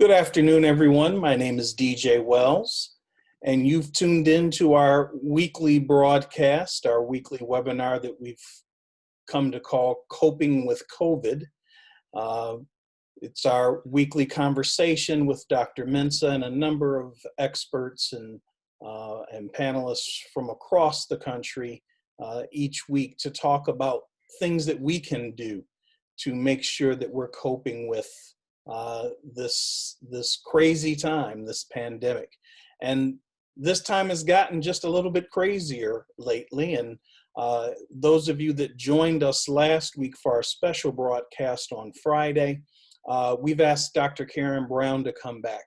Good afternoon, everyone. My name is DJ Wells, and you've tuned in to our weekly broadcast, our weekly webinar that we've come to call Coping with COVID. It's our weekly conversation with Dr. Mensah and a number of experts and panelists from across the country each week to talk about things that we can do to make sure that we're coping with this crazy time, this pandemic. And this time has gotten just a little bit crazier lately. And those of you that joined us last week for our special broadcast on Friday, we've asked Dr. Karen Brown to come back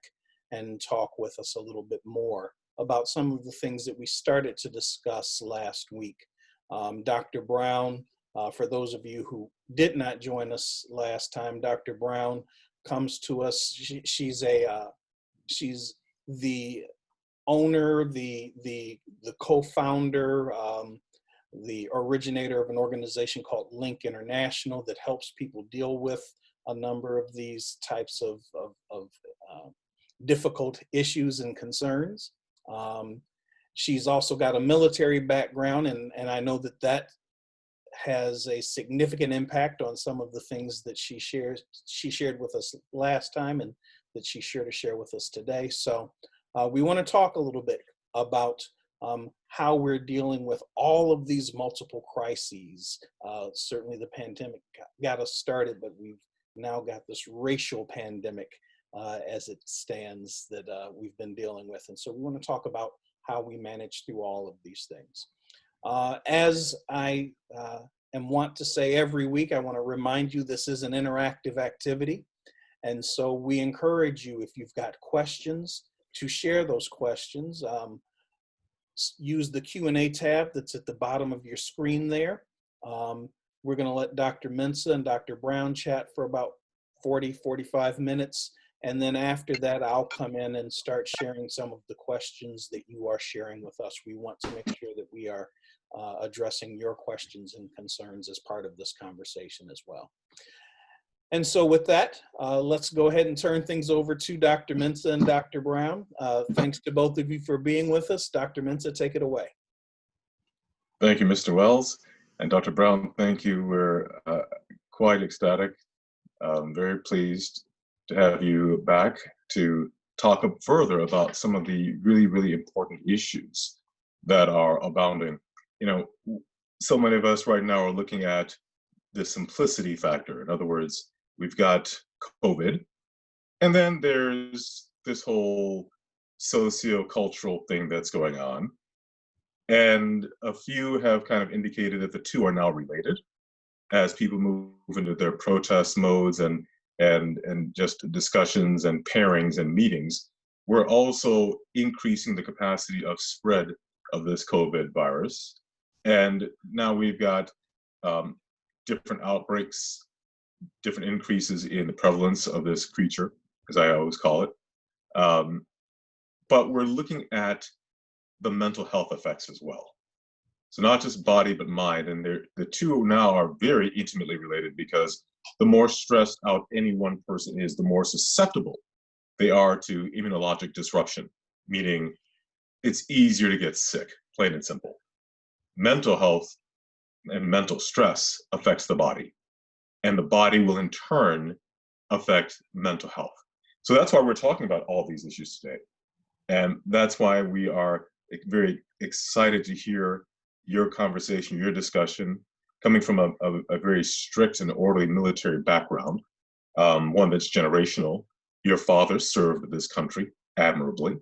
and talk with us a little bit more about some of the things that we started to discuss last week. Dr. Brown, for those of you who did not join us last time, Dr. Brown comes to us. She's the owner, the co-founder, the originator of an organization called LINC International that helps people deal with a number of these types of difficult issues and concerns. She's also got a military background, and I know that has a significant impact on some of the things that she shared with us last time and that she's sure to share with us today. So we want to talk a little bit about how we're dealing with all of these multiple crises. Certainly the pandemic got us started, but we've now got this racial pandemic as it stands that we've been dealing with. And so we want to talk about how we manage through all of these things. As I want to say every week, I want to remind you this is an interactive activity. And so we encourage you, if you've got questions, to share those questions. Use the Q&A tab that's at the bottom of your screen there. We're going to let Dr. Mensah and Dr. Brown chat for about 45 minutes. And then after that, I'll come in and start sharing some of the questions that you are sharing with us. We want to make sure that we are addressing your questions and concerns as part of this conversation as well. And so with that, let's go ahead and turn things over to Dr. Mensah and Dr. Brown. Thanks to both of you for being with us. Dr. Mensah, take it away. Thank you, Mr. Wells. And Dr. Brown, thank you. We're quite ecstatic. Very pleased to have you back to talk further about some of the really, really important issues that are abounding. You know, so many of us right now are looking at the simplicity factor. In other words, we've got COVID, and then there's this whole socio-cultural thing that's going on. And a few have kind of indicated that the two are now related as people move into their protest modes and just discussions and pairings and meetings. We're also increasing the capacity of spread of this COVID virus. And now we've got different outbreaks, different increases in the prevalence of this creature, as I always call it. But we're looking at the mental health effects as well. So not just body, but mind. And the two now are very intimately related, because the more stressed out any one person is, the more susceptible they are to immunologic disruption, meaning it's easier to get sick, plain and simple. Mental health and mental stress affects the body, and the body will in turn affect mental health. So that's why we're talking about all these issues today. And that's why we are very excited to hear your conversation, your discussion, coming from a very strict and orderly military background, one that's generational. Your father served this country admirably.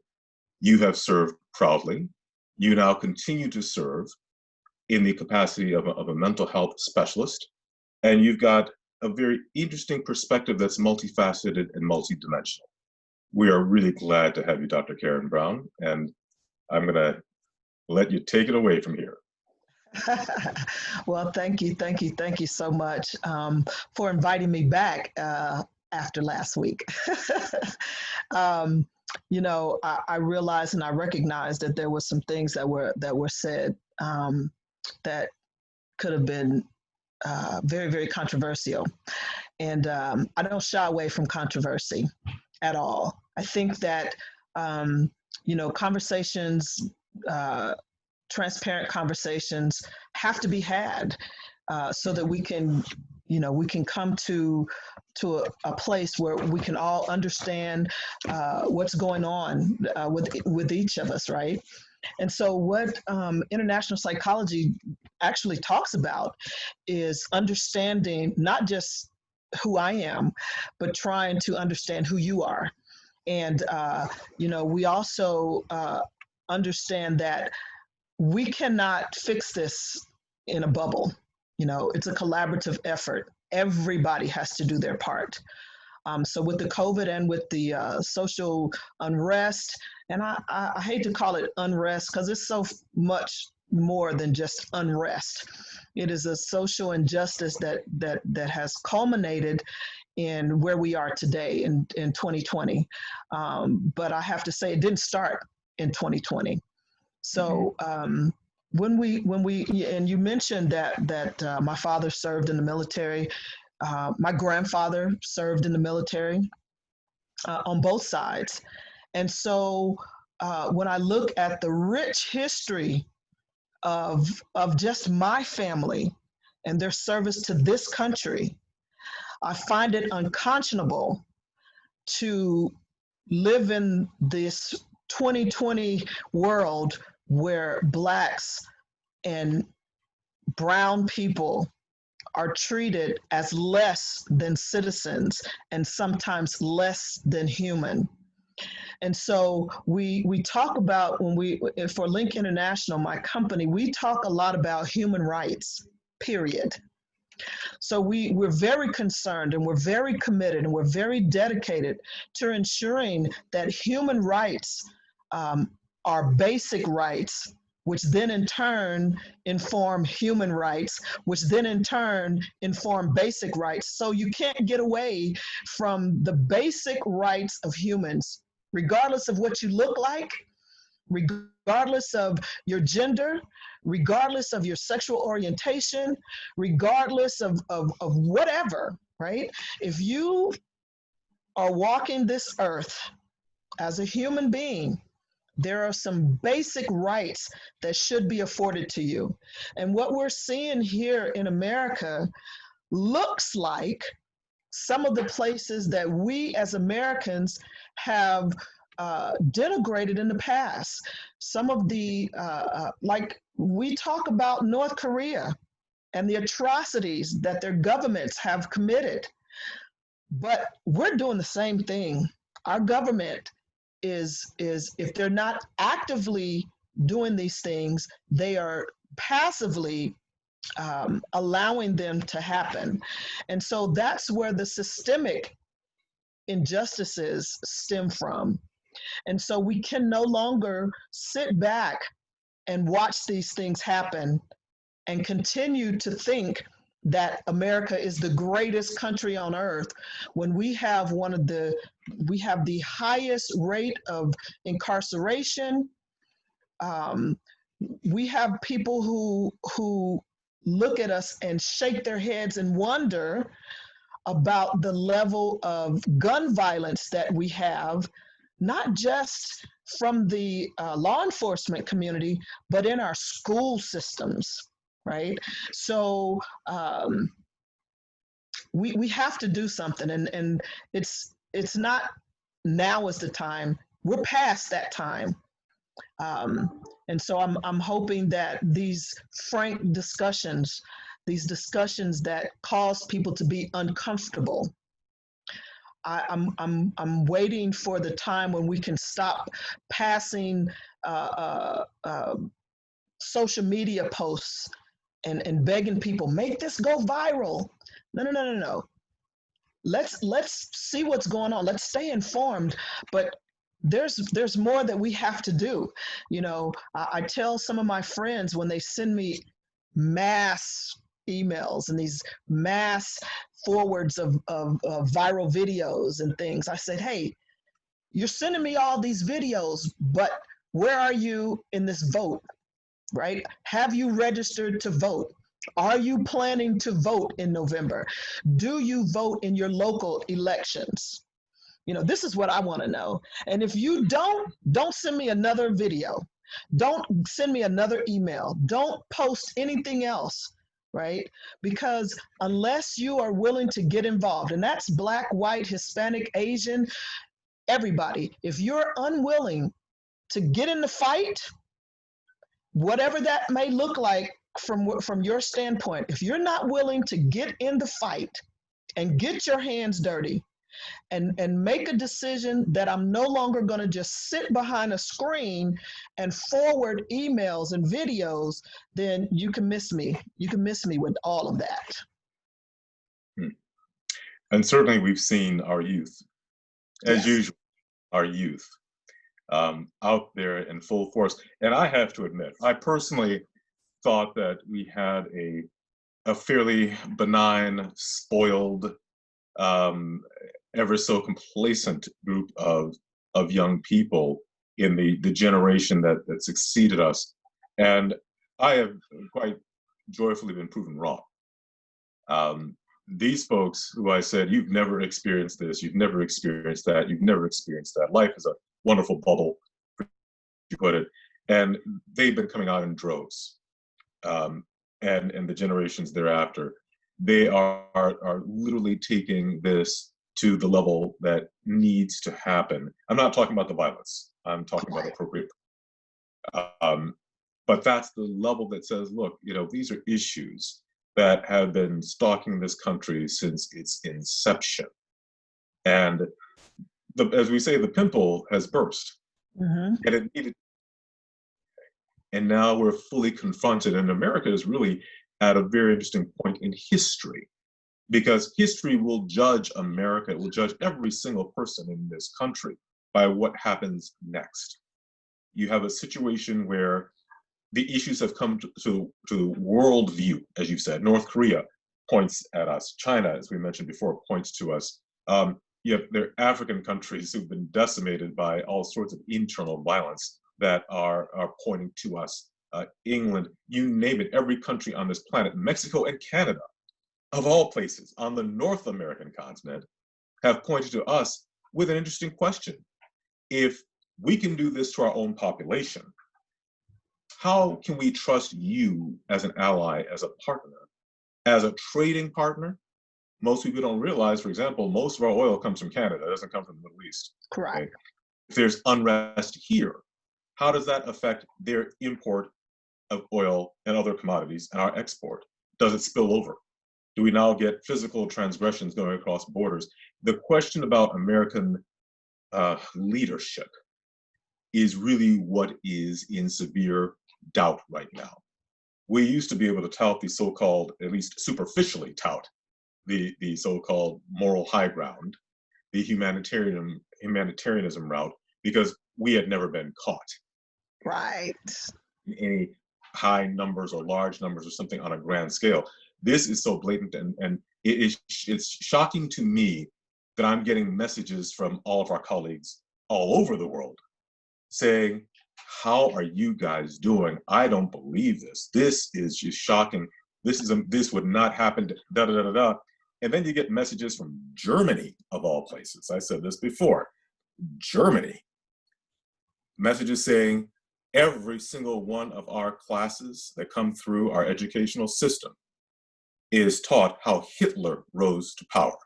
You have served proudly. You now continue to serve in the capacity of a mental health specialist. And you've got a very interesting perspective that's multifaceted and multidimensional. We are really glad to have you, Dr. Karen Brown, and I'm going to let you take it away from here. Well, thank you so much for inviting me back after last week. You know, I realized and I recognized that there were some things that were said that could have been very, very controversial. And I don't shy away from controversy. at all. I think that, conversations, transparent conversations have to be had so that we can, we can come to a place where we can all understand what's going on with each of us, right? And so what international psychology actually talks about is understanding not just who I am, but trying to understand who you are. And, we also understand that we cannot fix this in a bubble. It's a collaborative effort. Everybody has to do their part. So with the COVID and with the social unrest, and I hate to call it unrest because it's so much more than just unrest. It is a social injustice that has culminated in where we are today in 2020. But I have to say it didn't start in 2020. So when we and you mentioned that my father served in the military. My grandfather served in the military on both sides. And so when I look at the rich history of just my family and their service to this country, I find it unconscionable to live in this 2020 world where Blacks and brown people are treated as less than citizens and sometimes less than human. And so we talk about, for LINC International, my company, we talk a lot about human rights, period. So we're very concerned and we're very committed and we're very dedicated to ensuring that human rights are basic rights, which then in turn inform human rights, which then in turn inform basic rights. So you can't get away from the basic rights of humans, regardless of what you look like, regardless of your gender, regardless of your sexual orientation, regardless of whatever, right? If you are walking this earth as a human being, there are some basic rights that should be afforded to you. And what we're seeing here in America looks like some of the places that we as Americans have denigrated in the past. Some of the, like we talk about North Korea and the atrocities that their governments have committed, but we're doing the same thing. Our government is if they're not actively doing these things, they are passively allowing them to happen. And so that's where the systemic injustices stem from. And so we can no longer sit back and watch these things happen and continue to think that America is the greatest country on earth when we have the highest rate of incarceration. We have people who look at us and shake their heads and wonder about the level of gun violence that we have, not just from the law enforcement community, but in our school systems, right? So we have to do something, and it's not now is the time. We're past that time. And so I'm hoping that these frank discussions, these discussions that cause people to be uncomfortable, I'm waiting for the time when we can stop passing social media posts and begging people, make this go viral. No. Let's see what's going on. Let's stay informed, but there's more that we have to do. I tell some of my friends when they send me mass emails and these mass forwards of viral videos and things, I said, hey, you're sending me all these videos, but where are you in this vote, right? Have you registered to vote? Are you planning to vote in November? Do you vote in your local elections? You know, this is what I want to know. And if you don't send me another video. Don't send me another email. Don't post anything else, right? Because unless you are willing to get involved, and that's Black, white, Hispanic, Asian, everybody, if you're unwilling to get in the fight, whatever that may look like from your standpoint, if you're not willing to get in the fight and get your hands dirty, and make a decision that I'm no longer going to just sit behind a screen and forward emails and videos, then you can miss me. You can miss me with all of that. And certainly we've seen our youth, as usual, our youth out there in full force. And I have to admit, I personally thought that we had a fairly benign, spoiled, ever so complacent group of young people in the generation that succeeded us. And I have quite joyfully been proven wrong. These folks who I said, you've never experienced this, you've never experienced that, you've never experienced that. Life is a wonderful bubble, you put it. And they've been coming out in droves. And the generations thereafter, they are literally taking this to the level that needs to happen. I'm not talking about the violence. I'm talking about appropriate. But that's the level that says, look, you know, these are issues that have been stalking this country since its inception. And as we say, the pimple has burst. And it needed. And now we're fully confronted. And America is really at a very interesting point in history, because history will judge America, it will judge every single person in this country by what happens next. You have a situation where the issues have come to world view, as you said. North Korea points at us. China, as we mentioned before, points to us. You have there are African countries who've been decimated by all sorts of internal violence that are pointing to us. England, you name it, every country on this planet, Mexico and Canada, of all places on the North American continent, have pointed to us with an interesting question. If we can do this to our own population, how can we trust you as an ally, as a partner, as a trading partner? Most people don't realize, for example, most of our oil comes from Canada, it doesn't come from the Middle East. Correct. Okay? If there's unrest here, how does that affect their import of oil and other commodities and our export? Does it spill over? Do we now get physical transgressions going across borders? The question about American leadership is really what is in severe doubt right now. We used to be able to tout the so-called, at least superficially tout, the so-called moral high ground, the humanitarianism route, because we had never been caught. Right. In any high numbers or large numbers or something on a grand scale. This is so blatant, and it's shocking to me that I'm getting messages from all of our colleagues all over the world saying, how are you guys doing? I don't believe this. This is just shocking. This would not happen, da da da da da. And then you get messages from Germany, of all places. I said this before, Germany. Messages saying every single one of our classes that come through our educational system is taught how Hitler rose to power.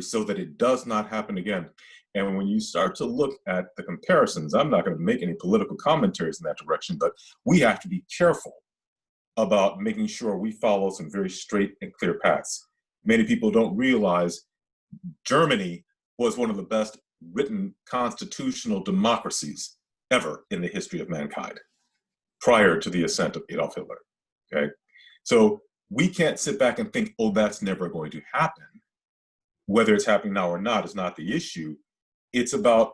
So that it does not happen again. And when you start to look at the comparisons, I'm not going to make any political commentaries in that direction, but we have to be careful about making sure we follow some very straight and clear paths. Many people don't realize Germany was one of the best written constitutional democracies ever in the history of mankind, prior to the ascent of Adolf Hitler, okay? So we can't sit back and think, oh, that's never going to happen. Whether it's happening now or not is not the issue. It's about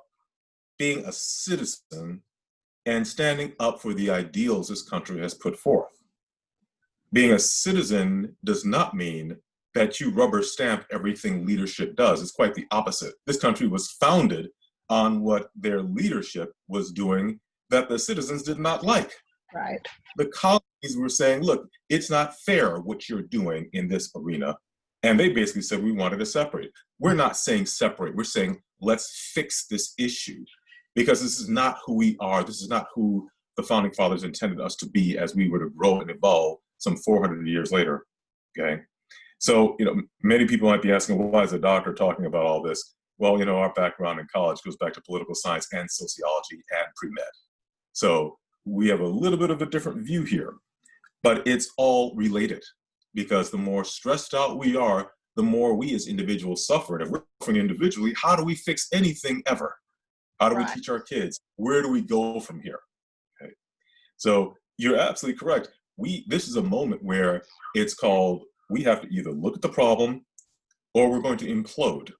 being a citizen and standing up for the ideals this country has put forth. Being a citizen does not mean that you rubber stamp everything leadership does. It's quite the opposite. This country was founded on what their leadership was doing that the citizens did not like. Right. The colonies were saying, look, it's not fair what you're doing in this arena. And they basically said we wanted to separate. we're not saying separate. We're saying let's fix this issue, because this is not who we are. This is not who the founding fathers intended us to be as we were to grow and evolve some 400 years later. Okay. So, many people might be asking, well, why is a doctor talking about all this? Well, our background in college goes back to political science and sociology and pre-med. So we have a little bit of a different view here, but it's all related, because the more stressed out we are, the more we as individuals suffer. And if we're suffering individually, how do we fix anything ever? How do we teach our kids? Where do we go from here? Okay. So you're absolutely correct. This is a moment where it's called, we have to either look at the problem or we're going to implode.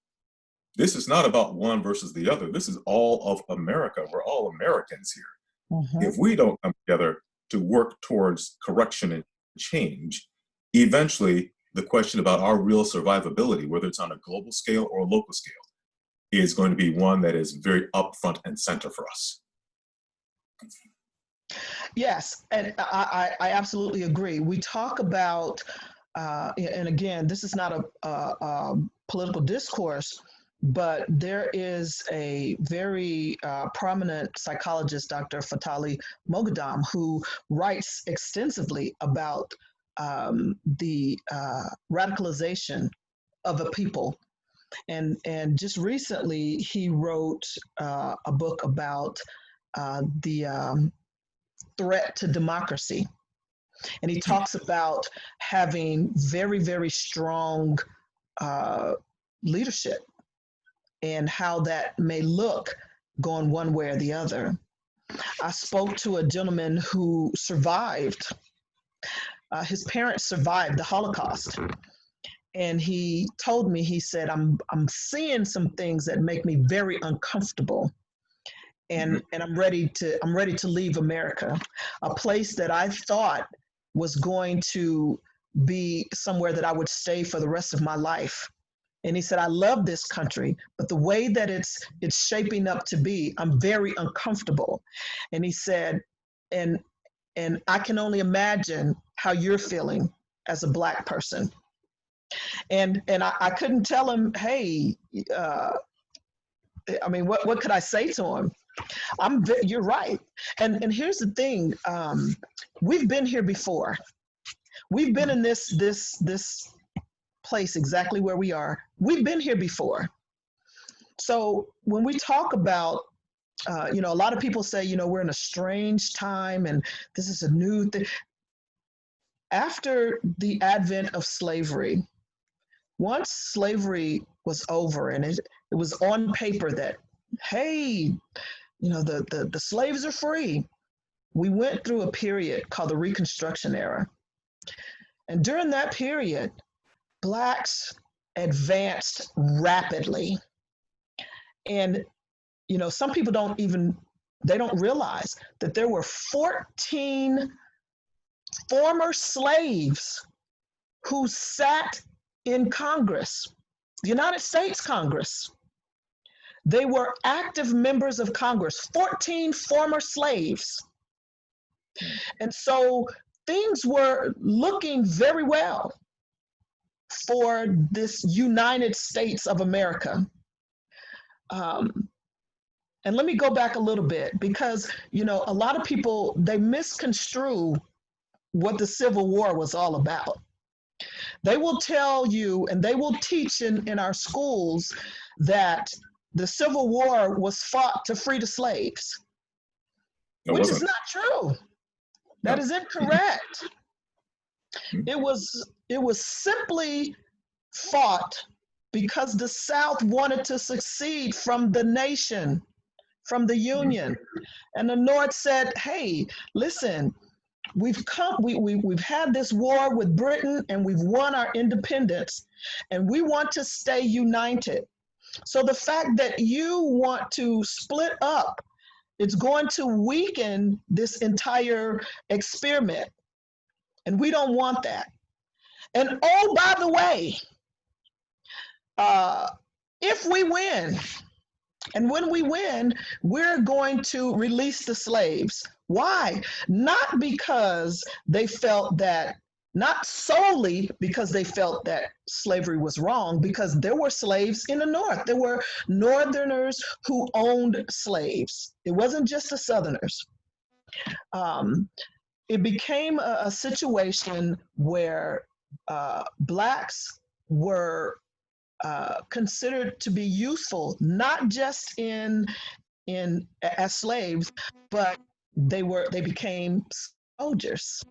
This is not about one versus the other. This is all of America. We're all Americans here. Mm-hmm. If we don't come together to work towards correction and change, eventually the question about our real survivability, whether it's on a global scale or a local scale, is going to be one that is very upfront and center for us. Yes, and I absolutely agree. We talk about, and again, this is not a political discourse, but there is a very prominent psychologist, Dr. Fatali Moghadam, who writes extensively about the radicalization of a people. And just recently, he wrote a book about the threat to democracy. And he talks about having very, very strong leadership and how that may look going one way or the other. I spoke to a gentleman who survived. His parents survived the Holocaust. And he told me, he said, I'm seeing some things that make me very uncomfortable. And I'm ready to leave America, a place that I thought was going to be somewhere that I would stay for the rest of my life. And he said, I love this country, but the way that it's shaping up to be, I'm very uncomfortable. And he said, and I can only imagine how you're feeling as a Black person. And I couldn't tell him, hey, I mean, what could I say to him? You're right. And here's the thing, we've been here before. We've been in this place exactly where we are. We've been here before. So when we talk about, a lot of people say, we're in a strange time and this is a new thing. After the advent of slavery, once slavery was over and it was on paper that, hey, the slaves are free, we went through a period called the Reconstruction Era. And during that period, Blacks advanced rapidly. And, some people don't realize that there were 14 former slaves who sat in Congress, the United States Congress. They were active members of Congress, 14 former slaves. And so things were looking very well for this United States of America. And let me go back a little bit because, a lot of people, they misconstrue what the Civil War was all about. They will tell you and they will teach in our schools that the Civil War was fought to free the slaves, which is not true. That is incorrect. It was simply fought because the South wanted to succeed from the nation, from the Union. And the North said, hey, listen, we've had this war with Britain and we've won our independence and we want to stay united. So the fact that you want to split up, it's going to weaken this entire experiment. And we don't want that. And oh, by the way, if we win, and when we win, we're going to release the slaves. Why? Not because they felt that not solely because they felt that slavery was wrong, because there were slaves in the North. There were Northerners who owned slaves. It wasn't just the Southerners. It became a situation where Blacks were considered to be useful, not just in as slaves, but they became soldiers.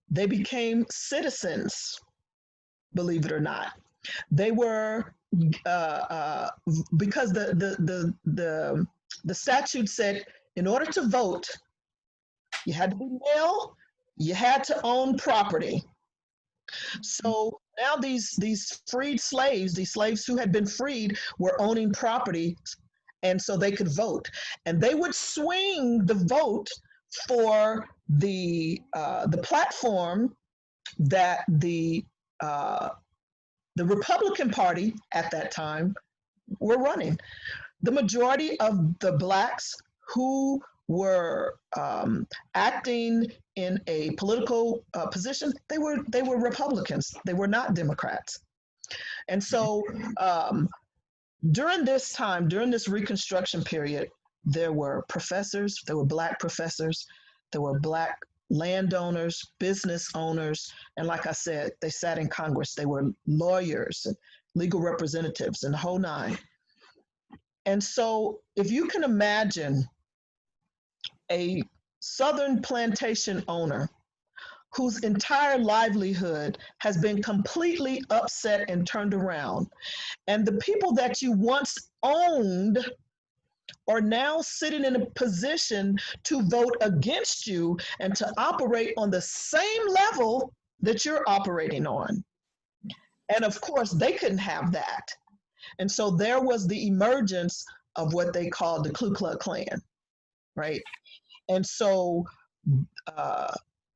They became citizens, believe it or not. They were because the statute said in order to vote, you had to be male, you had to own property. So now these freed slaves, these slaves who had been freed, were owning property, and so they could vote, and they would swing the vote for the platform that the Republican Party at that time were running. The majority of the Blacks who were acting in a political position, they were Republicans. They were not Democrats. And so during this time, during this Reconstruction period, there were professors, there were Black professors, there were Black landowners, business owners, and like I said, they sat in Congress. They were lawyers, and legal representatives, and the whole nine. And so if you can imagine a Southern plantation owner whose entire livelihood has been completely upset and turned around, and the people that you once owned are now sitting in a position to vote against you and to operate on the same level that you're operating on. And of course, they couldn't have that. And so there was the emergence of what they called the Ku Klux Klan, right? And so,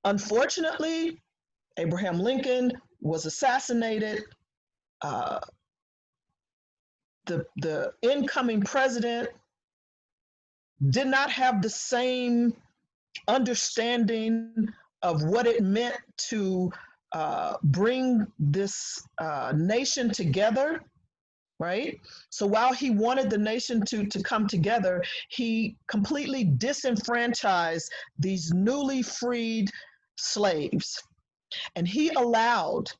unfortunately, Abraham Lincoln was assassinated. The incoming president did not have the same understanding of what it meant to bring this nation together, right? So while he wanted the nation to come together, he completely disenfranchised these newly freed slaves. And he allowed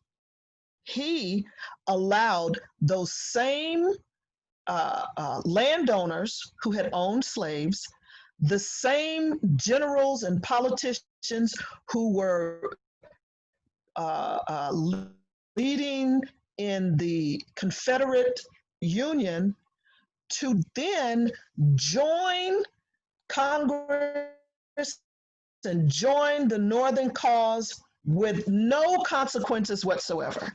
those same landowners who had owned slaves, the same generals and politicians who were leading in the Confederate Union, to then join Congress and join the Northern cause with no consequences whatsoever.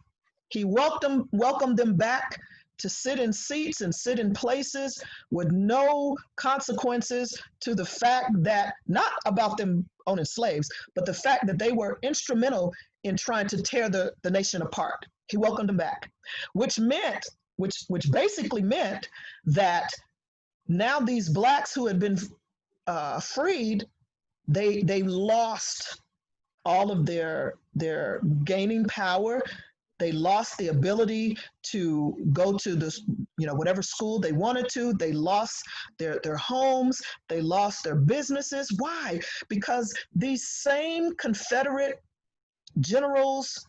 He welcomed them back to sit in seats and sit in places with no consequences to the fact that, not about them owning slaves, but the fact that they were instrumental in trying to tear the nation apart. He welcomed them back, which basically meant that now these Blacks who had been freed, they lost all of their gaining power. They lost the ability to go to this, whatever school they wanted to. They lost their homes. They lost their businesses. Why? Because these same Confederate generals,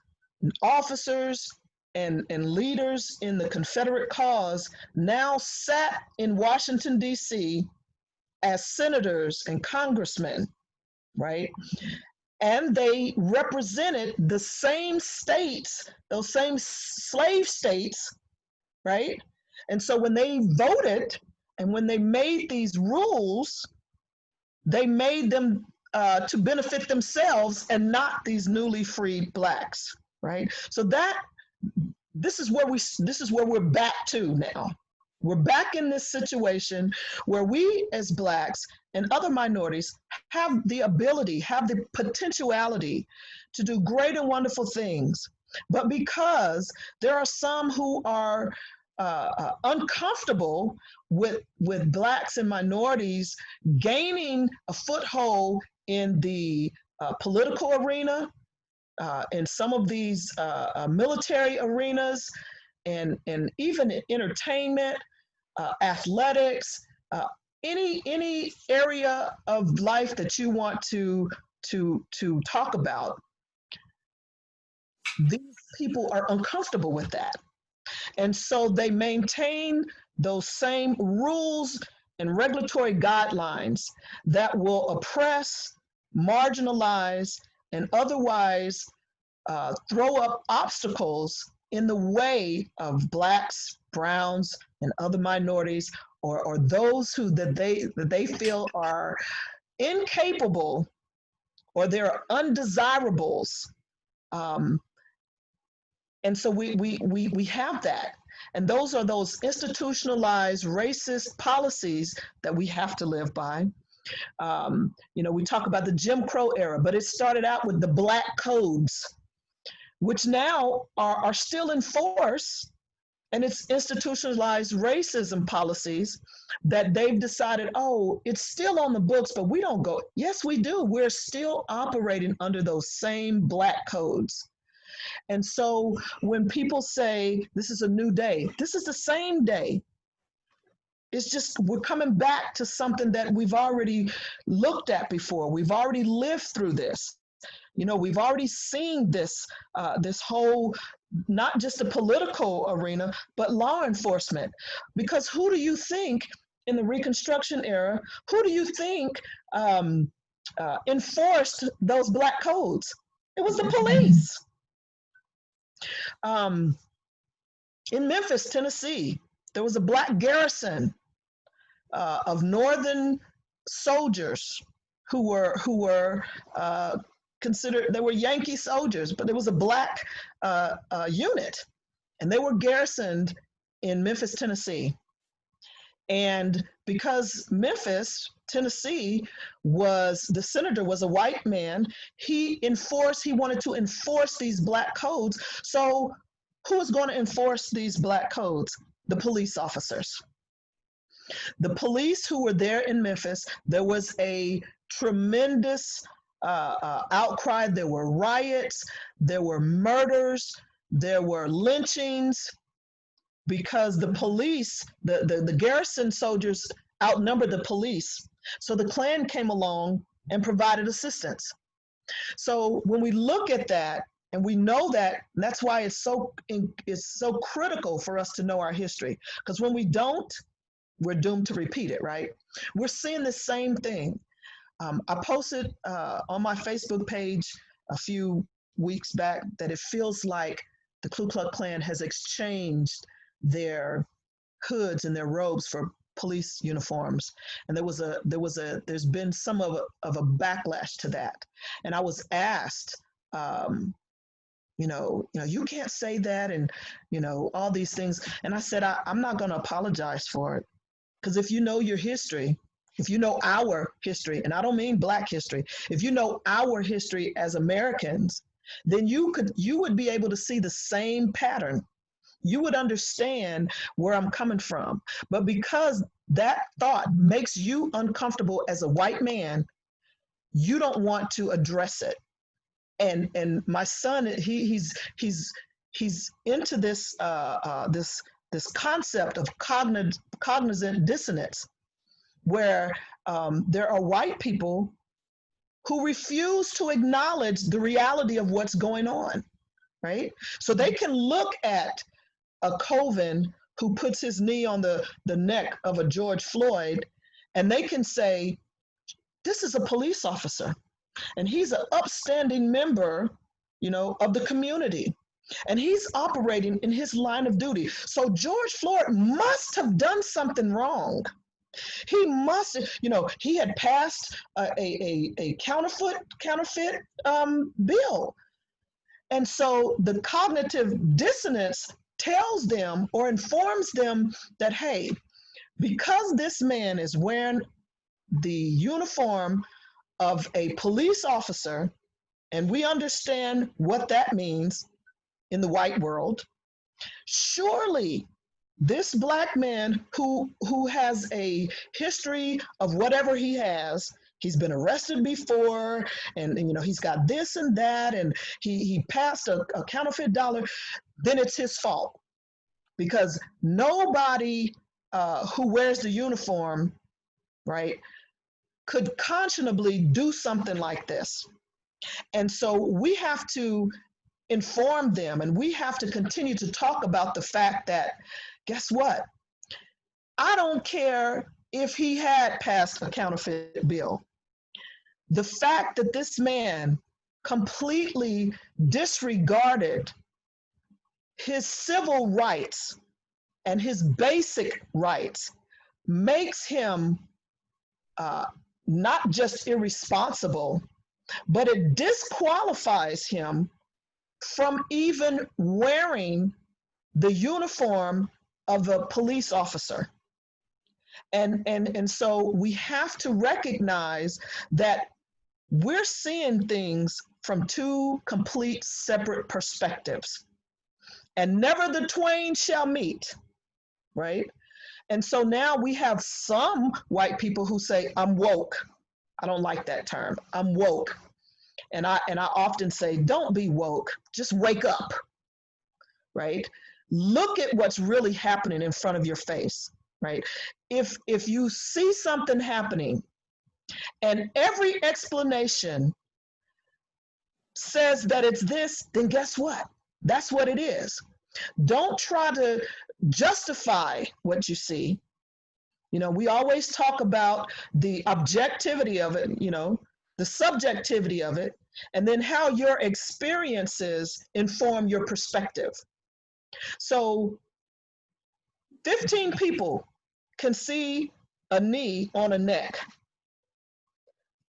officers, and leaders in the Confederate cause now sat in Washington, D.C. as senators and congressmen, right? And they represented the same states, those same slave states, right? And so when they voted and when they made these rules, they made them to benefit themselves and not these newly freed Blacks, right? So this is where we're back to now. We're back in this situation where we as Blacks and other minorities have the ability, have the potentiality to do great and wonderful things. But because there are some who are uncomfortable with Blacks and minorities gaining a foothold in the political arena, in some of these military arenas, and even in entertainment, athletics, any area of life that you want to talk about. These people are uncomfortable with that, and so they maintain those same rules and regulatory guidelines that will oppress, marginalize, and otherwise throw up obstacles in the way of Blacks, Browns, and other minorities, or those that they feel are incapable or they're undesirables. And so we have that. And those are those institutionalized racist policies that we have to live by. We talk about the Jim Crow era, but it started out with the Black codes, which now are still in force, and it's institutionalized racism policies that they've decided, oh, it's still on the books, but we don't go. Yes, we do. We're still operating under those same Black codes. And so when people say this is a new day, this is the same day. It's just we're coming back to something that we've already looked at before. We've already lived through this. We've already seen this whole, not just the political arena, but law enforcement. Because who do you think in the Reconstruction era, who do you think enforced those Black codes? It was the police. In Memphis, Tennessee, there was a Black garrison of Northern soldiers who were considered, they were Yankee soldiers, but there was a Black unit, and they were garrisoned in Memphis, Tennessee. And because Memphis, Tennessee, the senator was a white man, he wanted to enforce these Black codes. So who was going to enforce these Black codes? The police officers. The police who were there in Memphis, there was a tremendous outcry. There were riots, there were murders, there were lynchings, because the police, the garrison soldiers outnumbered the police. So the Klan came along and provided assistance. So when we look at that, and we know that, and that's why it's so critical for us to know our history, because when we don't, we're doomed to repeat it, right? We're seeing the same thing. I posted on my Facebook page a few weeks back that it feels like the Ku Klux Klan has exchanged their hoods and their robes for police uniforms, and there's been some of a backlash to that. And I was asked, you can't say that, and all these things. And I said, I'm not going to apologize for it, because if you know your history, if you know our history, and I don't mean Black history, if you know our history as Americans, then you would be able to see the same pattern. You would understand where I'm coming from. But because that thought makes you uncomfortable as a white man, you don't want to address it. And my son, he's into this this concept of cognizant dissonance, where there are white people who refuse to acknowledge the reality of what's going on, right? So they can look at a Coven who puts his knee on the neck of a George Floyd, and they can say, this is a police officer, and he's an upstanding member, of the community, and he's operating in his line of duty. So George Floyd must have done something wrong. He must, he had passed a counterfeit bill. And so the cognitive dissonance tells them or informs them that, hey, because this man is wearing the uniform of a police officer, and we understand what that means in the white world, surely this Black man who has a history of whatever he has, he's been arrested before, and you know, he's got this and that, and he passed a counterfeit dollar, then it's his fault. Because nobody who wears the uniform, right, could conscionably do something like this. And so we have to inform them, and we have to continue to talk about the fact that, guess what? I don't care if he had passed a counterfeit bill. The fact that this man completely disregarded his civil rights and his basic rights makes him not just irresponsible, but it disqualifies him from even wearing the uniform of a police officer. And so we have to recognize that we're seeing things from two complete separate perspectives. And never the twain shall meet, right? And so now we have some white people who say, I'm woke. I don't like that term. I'm woke. And I often say, don't be woke, just wake up, right? Look at what's really happening in front of your face, right? If you see something happening and every explanation says that it's this, then guess what? That's what it is. Don't try to justify what you see. You know, we always talk about the objectivity of it, you know, the subjectivity of it, and then how your experiences inform your perspective. So 15 people can see a knee on a neck.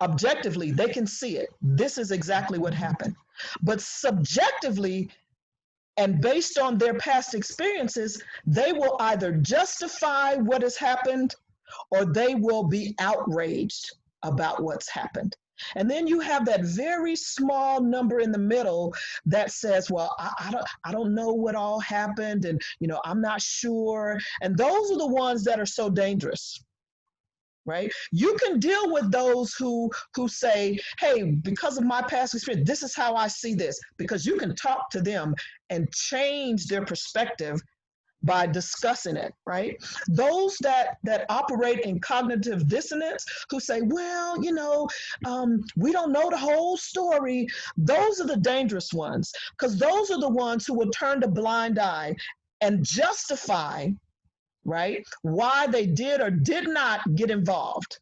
Objectively, they can see it. This is exactly what happened. But subjectively, and based on their past experiences, they will either justify what has happened or they will be outraged about what's happened. And then you have that very small number in the middle that says, well, I don't know what all happened, and you know, I'm not sure. And those are the ones that are so dangerous. Right? You can deal with those who say, hey, because of my past experience, this is how I see this, because you can talk to them and change their perspective by discussing it, right? Those that operate in cognitive dissonance, who say, well, you know, we don't know the whole story, those are the dangerous ones, because those are the ones who will turn a blind eye and justify, right, why they did or did not get involved.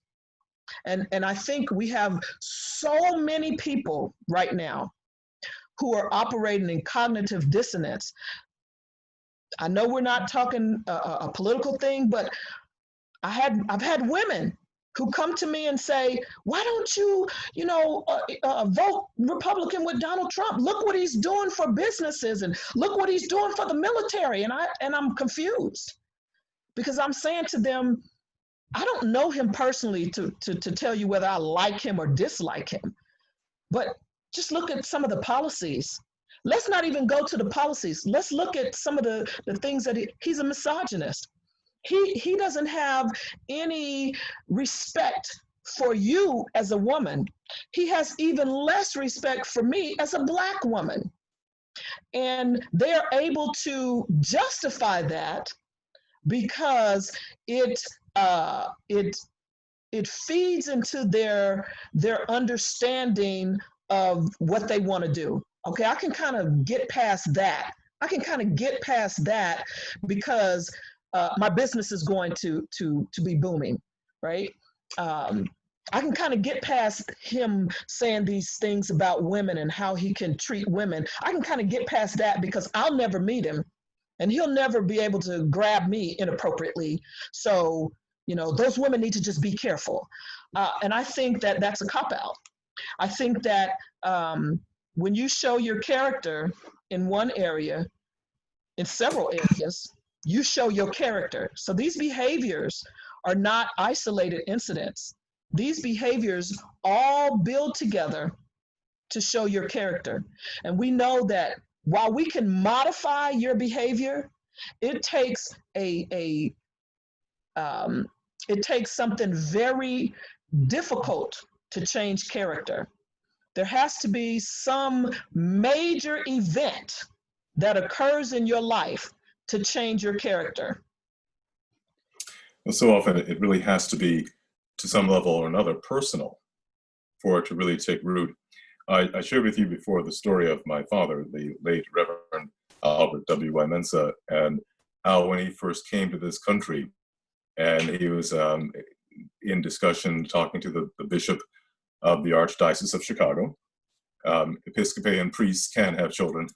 And I think we have so many people right now who are operating in cognitive dissonance. I know we're not talking a political thing, but I've had women who come to me and say, why don't you, vote Republican with Donald Trump? Look what he's doing for businesses, and look what he's doing for the military. And I'm confused. Because I'm saying to them, I don't know him personally to tell you whether I like him or dislike him, but just look at some of the policies. Let's not even go to the policies. Let's look at some of the things that he's a misogynist. He doesn't have any respect for you as a woman. He has even less respect for me as a Black woman. And they're able to justify that because it feeds into their understanding of what they want to do. Okay, I can kind of get past that. Because my business is going to be booming, right? I can kind of get past him saying these things about women and how he can treat women. I can kind of get past that because I'll never meet him. And he'll never be able to grab me inappropriately. So, you know, those women need to just be careful. And I think that that's a cop-out. I think that when you show your character in one area, in several areas, you show your character. So these behaviors are not isolated incidents. These behaviors all build together to show your character. And we know that while we can modify your behavior, it takes it takes something very difficult to change character. There has to be some major event that occurs in your life to change your character. Well, so often it really has to be, to some level or another, personal for it to really take root. I shared with you before the story of my father, the late Reverend Albert W.Y. Mensah, and how when he first came to this country, and he was in discussion talking to the bishop of the Archdiocese of Chicago. Episcopalian priests can have children.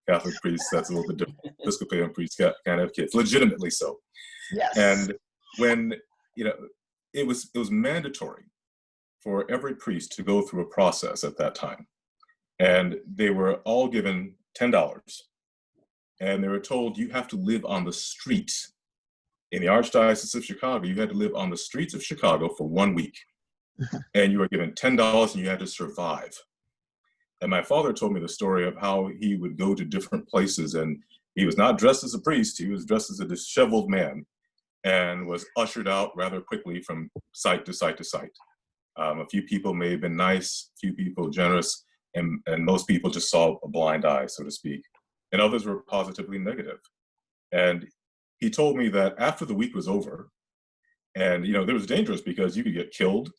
Catholic priests, that's a little bit different. Episcopalian priests can't have kids, legitimately so. Yes. And when, it was mandatory for every priest to go through a process at that time. And they were all given $10. And they were told, you have to live on the street. In the Archdiocese of Chicago, you had to live on the streets of Chicago for 1 week. And you were given $10 and you had to survive. And my father told me the story of how he would go to different places, and he was not dressed as a priest, he was dressed as a disheveled man, and was ushered out rather quickly from site to site to site. A few people may have been nice, a few people generous, and most people just saw a blind eye, so to speak. And others were positively negative. And he told me that after the week was over, and it was dangerous because you could get killed,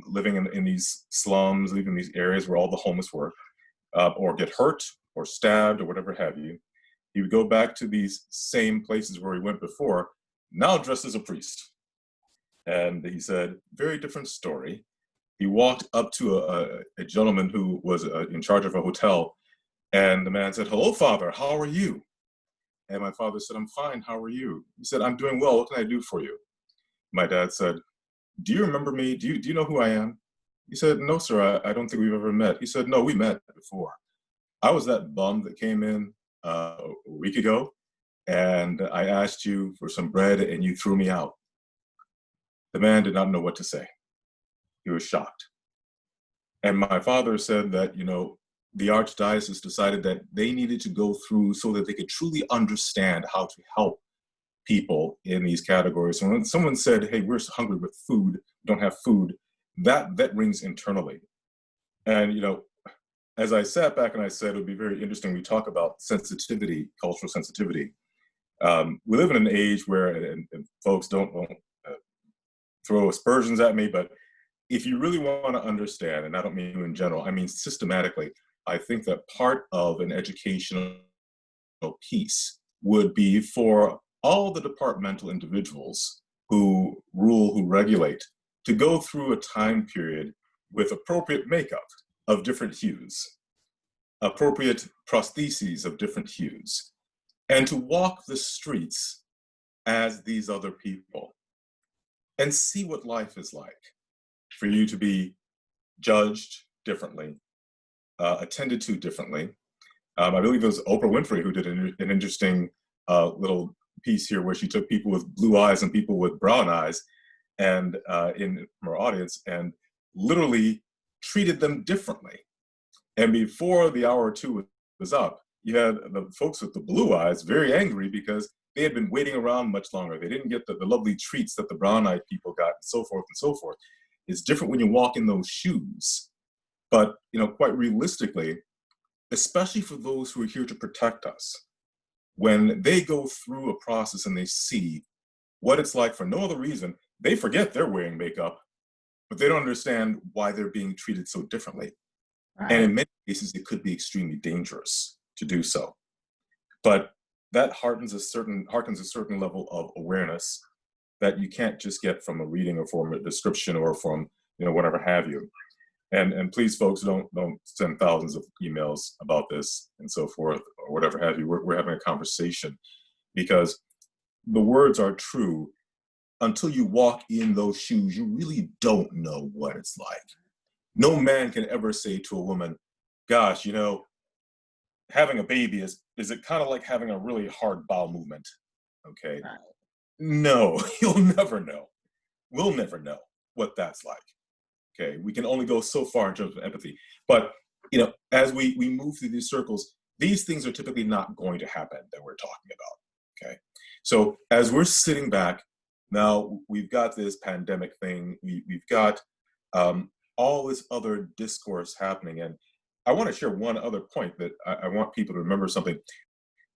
living in these slums, living in these areas where all the homeless were, or get hurt or stabbed or whatever have you. He would go back to these same places where he went before, now dressed as a priest. And he said, very different story. He walked up to a gentleman who was in charge of a hotel, and the man said, hello, Father, how are you? And my father said, I'm fine, how are you? He said, I'm doing well, what can I do for you? My dad said, do you remember me? Do you know who I am? He said, no, sir, I don't think we've ever met. He said, no, we met before. I was that bum that came in a week ago, and I asked you for some bread, and you threw me out. The man did not know what to say. He was shocked. And my father said that, the Archdiocese decided that they needed to go through so that they could truly understand how to help people in these categories. So when someone said, hey, we're hungry with food, don't have food, that rings internally. And, as I sat back and I said, it would be very interesting, we talk about sensitivity, cultural sensitivity. We live in an age where, and folks don't throw aspersions at me, but if you really want to understand, and I don't mean in general, I mean systematically, I think that part of an educational piece would be for all the departmental individuals who rule, who regulate, to go through a time period with appropriate makeup of different hues, appropriate prostheses of different hues, and to walk the streets as these other people and see what life is like, for you to be judged differently, attended to differently. I believe it was Oprah Winfrey who did an interesting little piece here where she took people with blue eyes and people with brown eyes and in her audience and literally treated them differently. And before the hour or two was up, you had the folks with the blue eyes very angry because they had been waiting around much longer. They didn't get the lovely treats that the brown-eyed people got, and so forth and so forth. It's different when you walk in those shoes. But, quite realistically, especially for those who are here to protect us, when they go through a process and they see what it's like for no other reason, they forget they're wearing makeup, but they don't understand why they're being treated so differently. Right. And in many cases, it could be extremely dangerous to do so. But that heartens a certain level of awareness that you can't just get from a reading or from a description or from, whatever have you. And please, folks, don't send thousands of emails about this and so forth or whatever have you. We're having a conversation because the words are true. Until you walk in those shoes, you really don't know what it's like. No man can ever say to a woman, gosh, having a baby is it kind of like having a really hard bowel movement? Okay. Right. No, you'll never know. We'll never know what that's like. Okay. We can only go so far in terms of empathy. But, as we move through these circles, these things are typically not going to happen that we're talking about. Okay. So as we're sitting back, now we've got this pandemic thing. We've got all this other discourse happening. And I want to share one other point that I want people to remember something.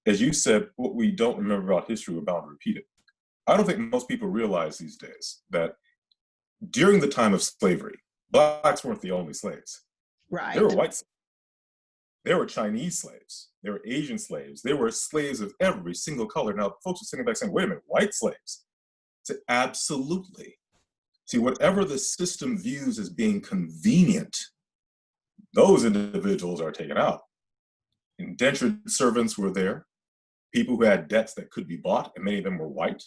As you said, what we don't remember about history, we're bound to repeat it. I don't think most people realize these days that during the time of slavery, blacks weren't the only slaves. Right. There were white slaves. There were Chinese slaves. There were Asian slaves. There were slaves of every single color. Now, folks are sitting back saying, wait a minute, white slaves? I said, absolutely. See, whatever the system views as being convenient, those individuals are taken out. Indentured servants were there. People who had debts that could be bought, and many of them were white.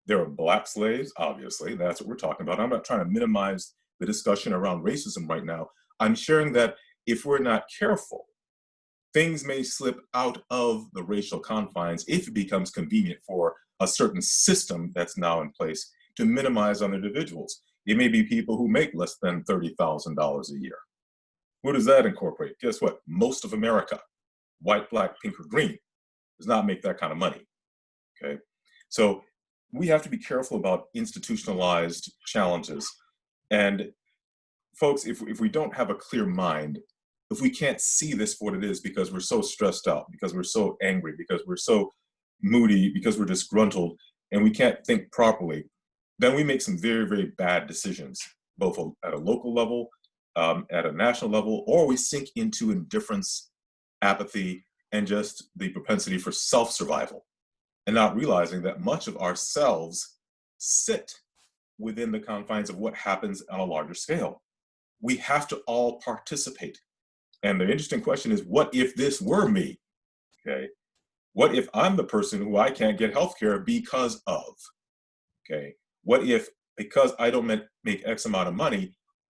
There were black slaves, obviously. That's what we're talking about. I'm not trying to minimize the discussion around racism right now. I'm sharing that if we're not careful, things may slip out of the racial confines if it becomes convenient for a certain system that's now in place to minimize on individuals. It may be people who make less than $30,000 a year. What does that incorporate? Guess what? Most of America, white, black, pink, or green, does not make that kind of money, okay? So we have to be careful about institutionalized challenges. And folks, if we don't have a clear mind, if we can't see this for what it is because we're so stressed out, because we're so angry, because we're so moody, because we're disgruntled, and we can't think properly, then we make some very, very bad decisions, both at a local level, at a national level, or we sink into indifference, apathy, and just the propensity for self-survival, and not realizing that much of ourselves sit within the confines of what happens on a larger scale. We have to all participate. And the interesting question is, what if this were me? Okay. What if I'm the person who I can't get healthcare because of? Okay. What if, because I don't make X amount of money,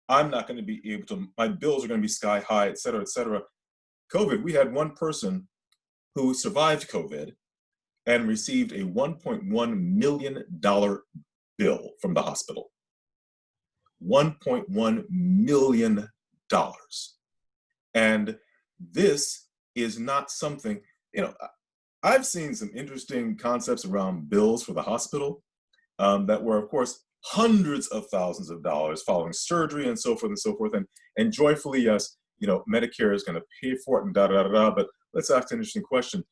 I'm not going to be able to, my bills are going to be sky high, et cetera, et cetera. COVID, we had one person who survived COVID and received a $1.1 million bill from the hospital. $1.1 million. And this is not something, I've seen some interesting concepts around bills for the hospital that were, of course, hundreds of thousands of dollars following surgery and so forth and so forth. And joyfully, yes, Medicare is going to pay for it and da da da da. But let's ask an interesting question.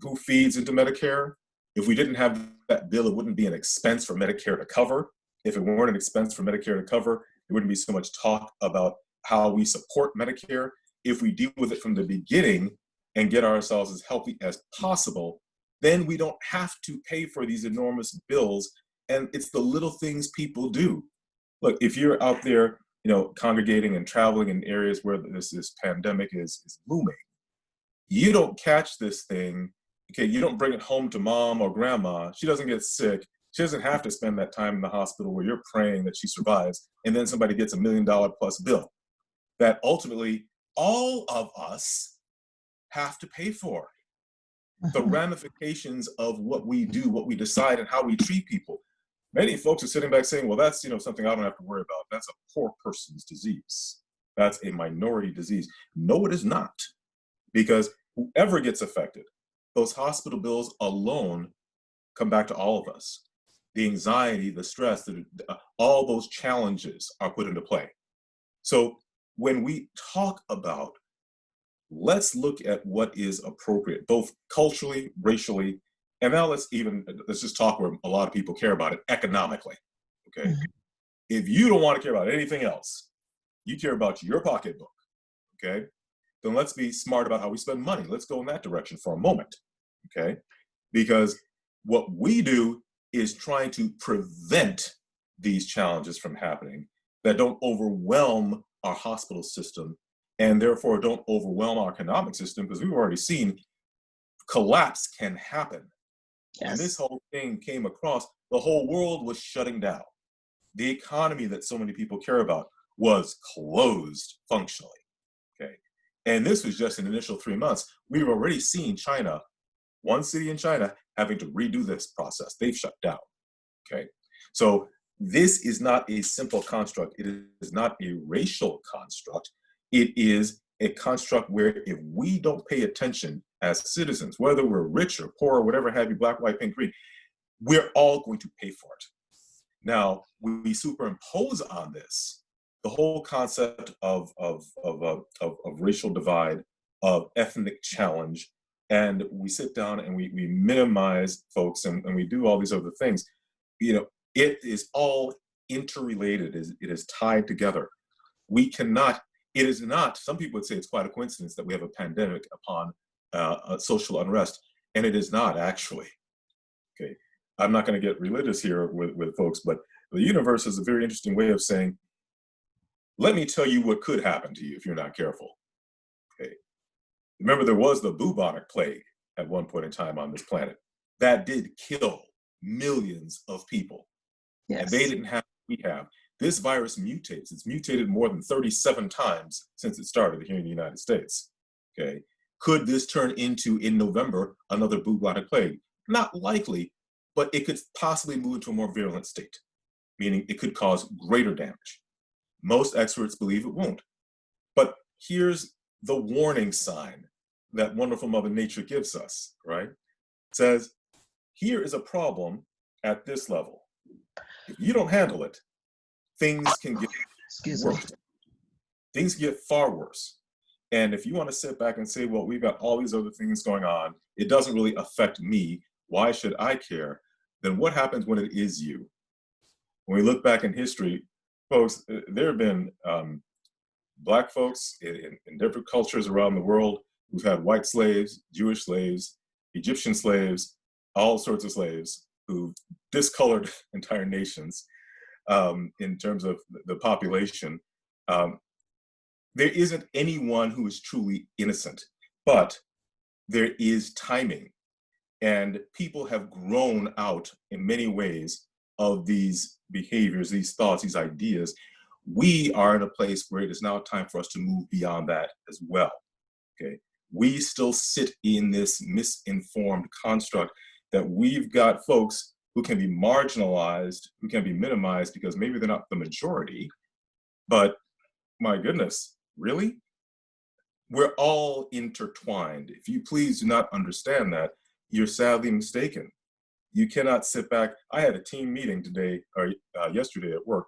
Who feeds into Medicare? If we didn't have that bill, it wouldn't be an expense for Medicare to cover. If it weren't an expense for Medicare to cover, there wouldn't be so much talk about how we support Medicare. If we deal with it from the beginning and get ourselves as healthy as possible, then we don't have to pay for these enormous bills. And it's the little things people do. Look, if you're out there, congregating and traveling in areas where this pandemic is looming, you don't catch this thing, okay? You don't bring it home to mom or grandma. She doesn't get sick. She doesn't have to spend that time in the hospital where you're praying that she survives, and then somebody gets $1 million plus bill that ultimately all of us have to pay for. The ramifications of what we do, what we decide, and how we treat people. Many folks are sitting back saying, well, that's something I don't have to worry about. That's a poor person's disease. That's a minority disease. No, it is not. Because whoever gets affected, those hospital bills alone come back to all of us. The anxiety, the stress, all those challenges are put into play. So when we talk about, let's look at what is appropriate, both culturally, racially, and now let's just talk where a lot of people care about it, economically, okay? Mm-hmm. If you don't want to care about anything else, you care about your pocketbook, okay? Then let's be smart about how we spend money. Let's go in that direction for a moment, okay? Because what we do is trying to prevent these challenges from happening that don't overwhelm our hospital system and therefore don't overwhelm our economic system, because we've already seen collapse can happen. Yes. When this whole thing came across, the whole world was shutting down. The economy that so many people care about was closed functionally, okay? And this was just an initial 3 months. We've already seen China, one city in China, having to redo this process. They've shut down, okay? So this is not a simple construct. It is not a racial construct. It is a construct where if we don't pay attention as citizens, whether we're rich or poor or whatever have you, black, white, pink, green, we're all going to pay for it. Now, we superimpose on this the whole concept of racial divide, of ethnic challenge, and we sit down and we minimize folks, and we do all these other things. You know, it is all interrelated. It is tied together. We cannot. It is not. Some people would say it's quite a coincidence that we have a pandemic upon social unrest, and it is not actually. Okay, I'm not going to get religious here with folks, but the universe is a very interesting way of saying, let me tell you what could happen to you if you're not careful. Okay, remember there was the bubonic plague at one point in time on this planet that did kill millions of people. Yes. And they didn't have what we have. This virus mutates. It's mutated more than 37 times since it started here in the United States. Okay, could this turn into, in November, another bubonic plague? Not likely, but it could possibly move into a more virulent state, meaning it could cause greater damage. Most experts believe it won't. But here's the warning sign that wonderful Mother Nature gives us, right? It says, here is a problem at this level. If you don't handle it, things can get worse. Things get far worse. And if you want to sit back and say, well, we've got all these other things going on, it doesn't really affect me, why should I care? Then what happens when it is you? When we look back in history, folks, there have been Black folks in different cultures around the world who've had white slaves, Jewish slaves, Egyptian slaves, all sorts of slaves who've discolored entire nations in terms of the population. There isn't anyone who is truly innocent, but there is timing. And people have grown out in many ways of these behaviors, these thoughts, these ideas. We are in a place where it is now time for us to move beyond that as well. Okay, we still sit in this misinformed construct that we've got folks who can be marginalized, who can be minimized because maybe they're not the majority, but my goodness, really? We're all intertwined. If you please do not understand that, you're sadly mistaken. You cannot sit back. I had a team meeting today or yesterday at work,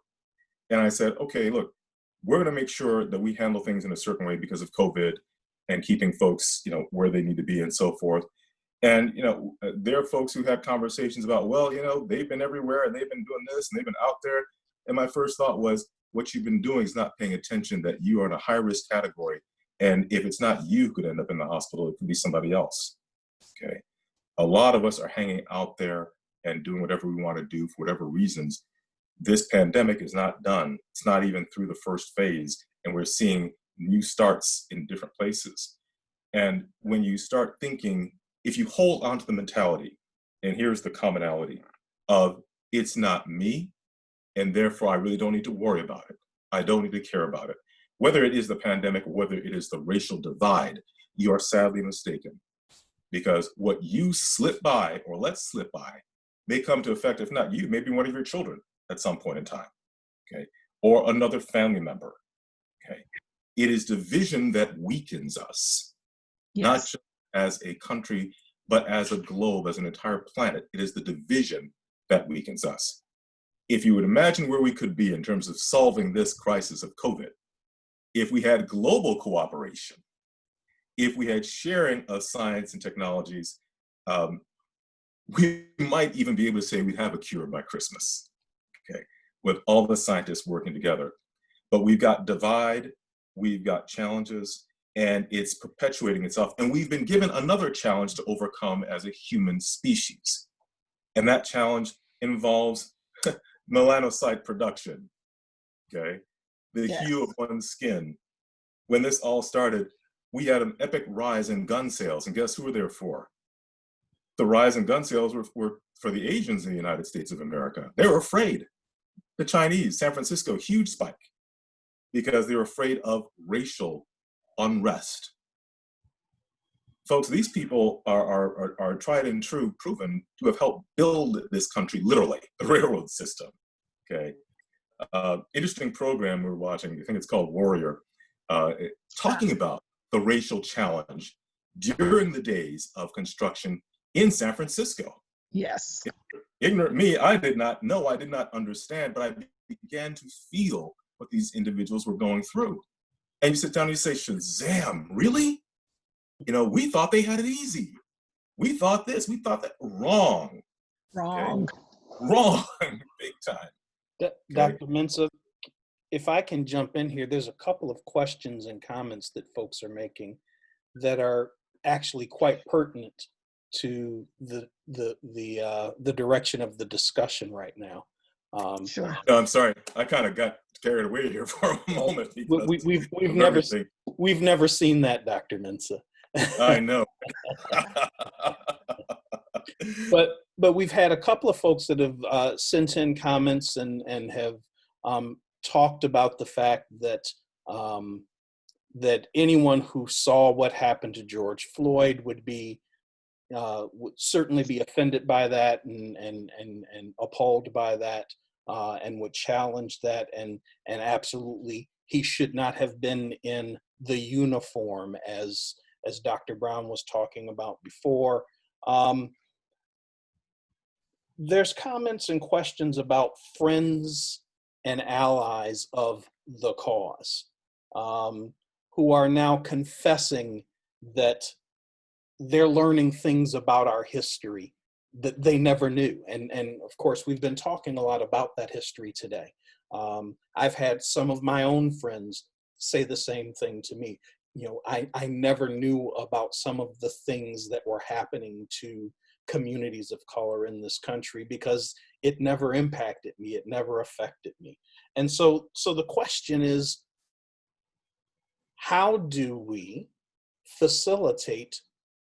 and I said, okay, look, we're going to make sure that we handle things in a certain way because of COVID and keeping folks, you know, where they need to be and so forth. And, you know, there are folks who had conversations about, well, you know, they've been everywhere and they've been doing this and they've been out there. And my first thought was, what you've been doing is not paying attention that you are in a high risk category. And if it's not you who could end up in the hospital, it could be somebody else. Okay. A lot of us are hanging out there and doing whatever we want to do for whatever reasons. This pandemic is not done. It's not even through the first phase. And we're seeing new starts in different places. And when you start thinking, if you hold on to the mentality, and here's the commonality of it's not me, and therefore I really don't need to worry about it. I don't need to care about it. Whether it is the pandemic or whether it is the racial divide, you are sadly mistaken. Because what you slip by or let slip by may come to affect, if not you, maybe one of your children at some point in time, okay? Or another family member, okay? It is division that weakens us, yes. Not just as a country, but as a globe, as an entire planet. It is the division that weakens us. If you would imagine where we could be in terms of solving this crisis of COVID, if we had global cooperation, if we had sharing of science and technologies, we might even be able to say we have a cure by Christmas, okay, with all the scientists working together. But we've got divide, we've got challenges, and it's perpetuating itself. And we've been given another challenge to overcome as a human species. And that challenge involves melanocyte production, okay? The yes. Hue of one's skin. When this all started, we had an epic rise in gun sales, and guess who were there for? The rise in gun sales were for the Asians in the United States of America. They were afraid. The Chinese, San Francisco, huge spike, because they were afraid of racial unrest. Folks, these people are tried and true, proven to have helped build this country, literally, the railroad system, okay? Interesting program we were watching, I think it's called Warrior, talking about the racial challenge during the days of construction in San Francisco. Yes. Ignorant me, I did not know, I did not understand, but I began to feel what these individuals were going through. And you sit down and you say, Shazam, really? You know, we thought they had it easy. We thought this, we thought that. Wrong. Wrong. Okay? Wrong, big time. Okay? Dr. Mensah, if I can jump in here, there's a couple of questions and comments that folks are making that are actually quite pertinent to the direction of the discussion right now. Sure. No, I'm sorry. I kind of got carried away here for a moment. We've never seen that, Dr. Mensah. I know. But we've had a couple of folks that have sent in comments and have talked about the fact that that anyone who saw what happened to George Floyd would certainly be offended by that and appalled by that, and would challenge that, and absolutely he should not have been in the uniform as Dr. Brown was talking about before. There's comments and questions about friends and allies of the cause, who are now confessing that they're learning things about our history that they never knew. And of course, we've been talking a lot about that history today. I've had some of my own friends say the same thing to me. You know, I never knew about some of the things that were happening to communities of color in this country because it never impacted me, it never affected me. And so the question is, how do we facilitate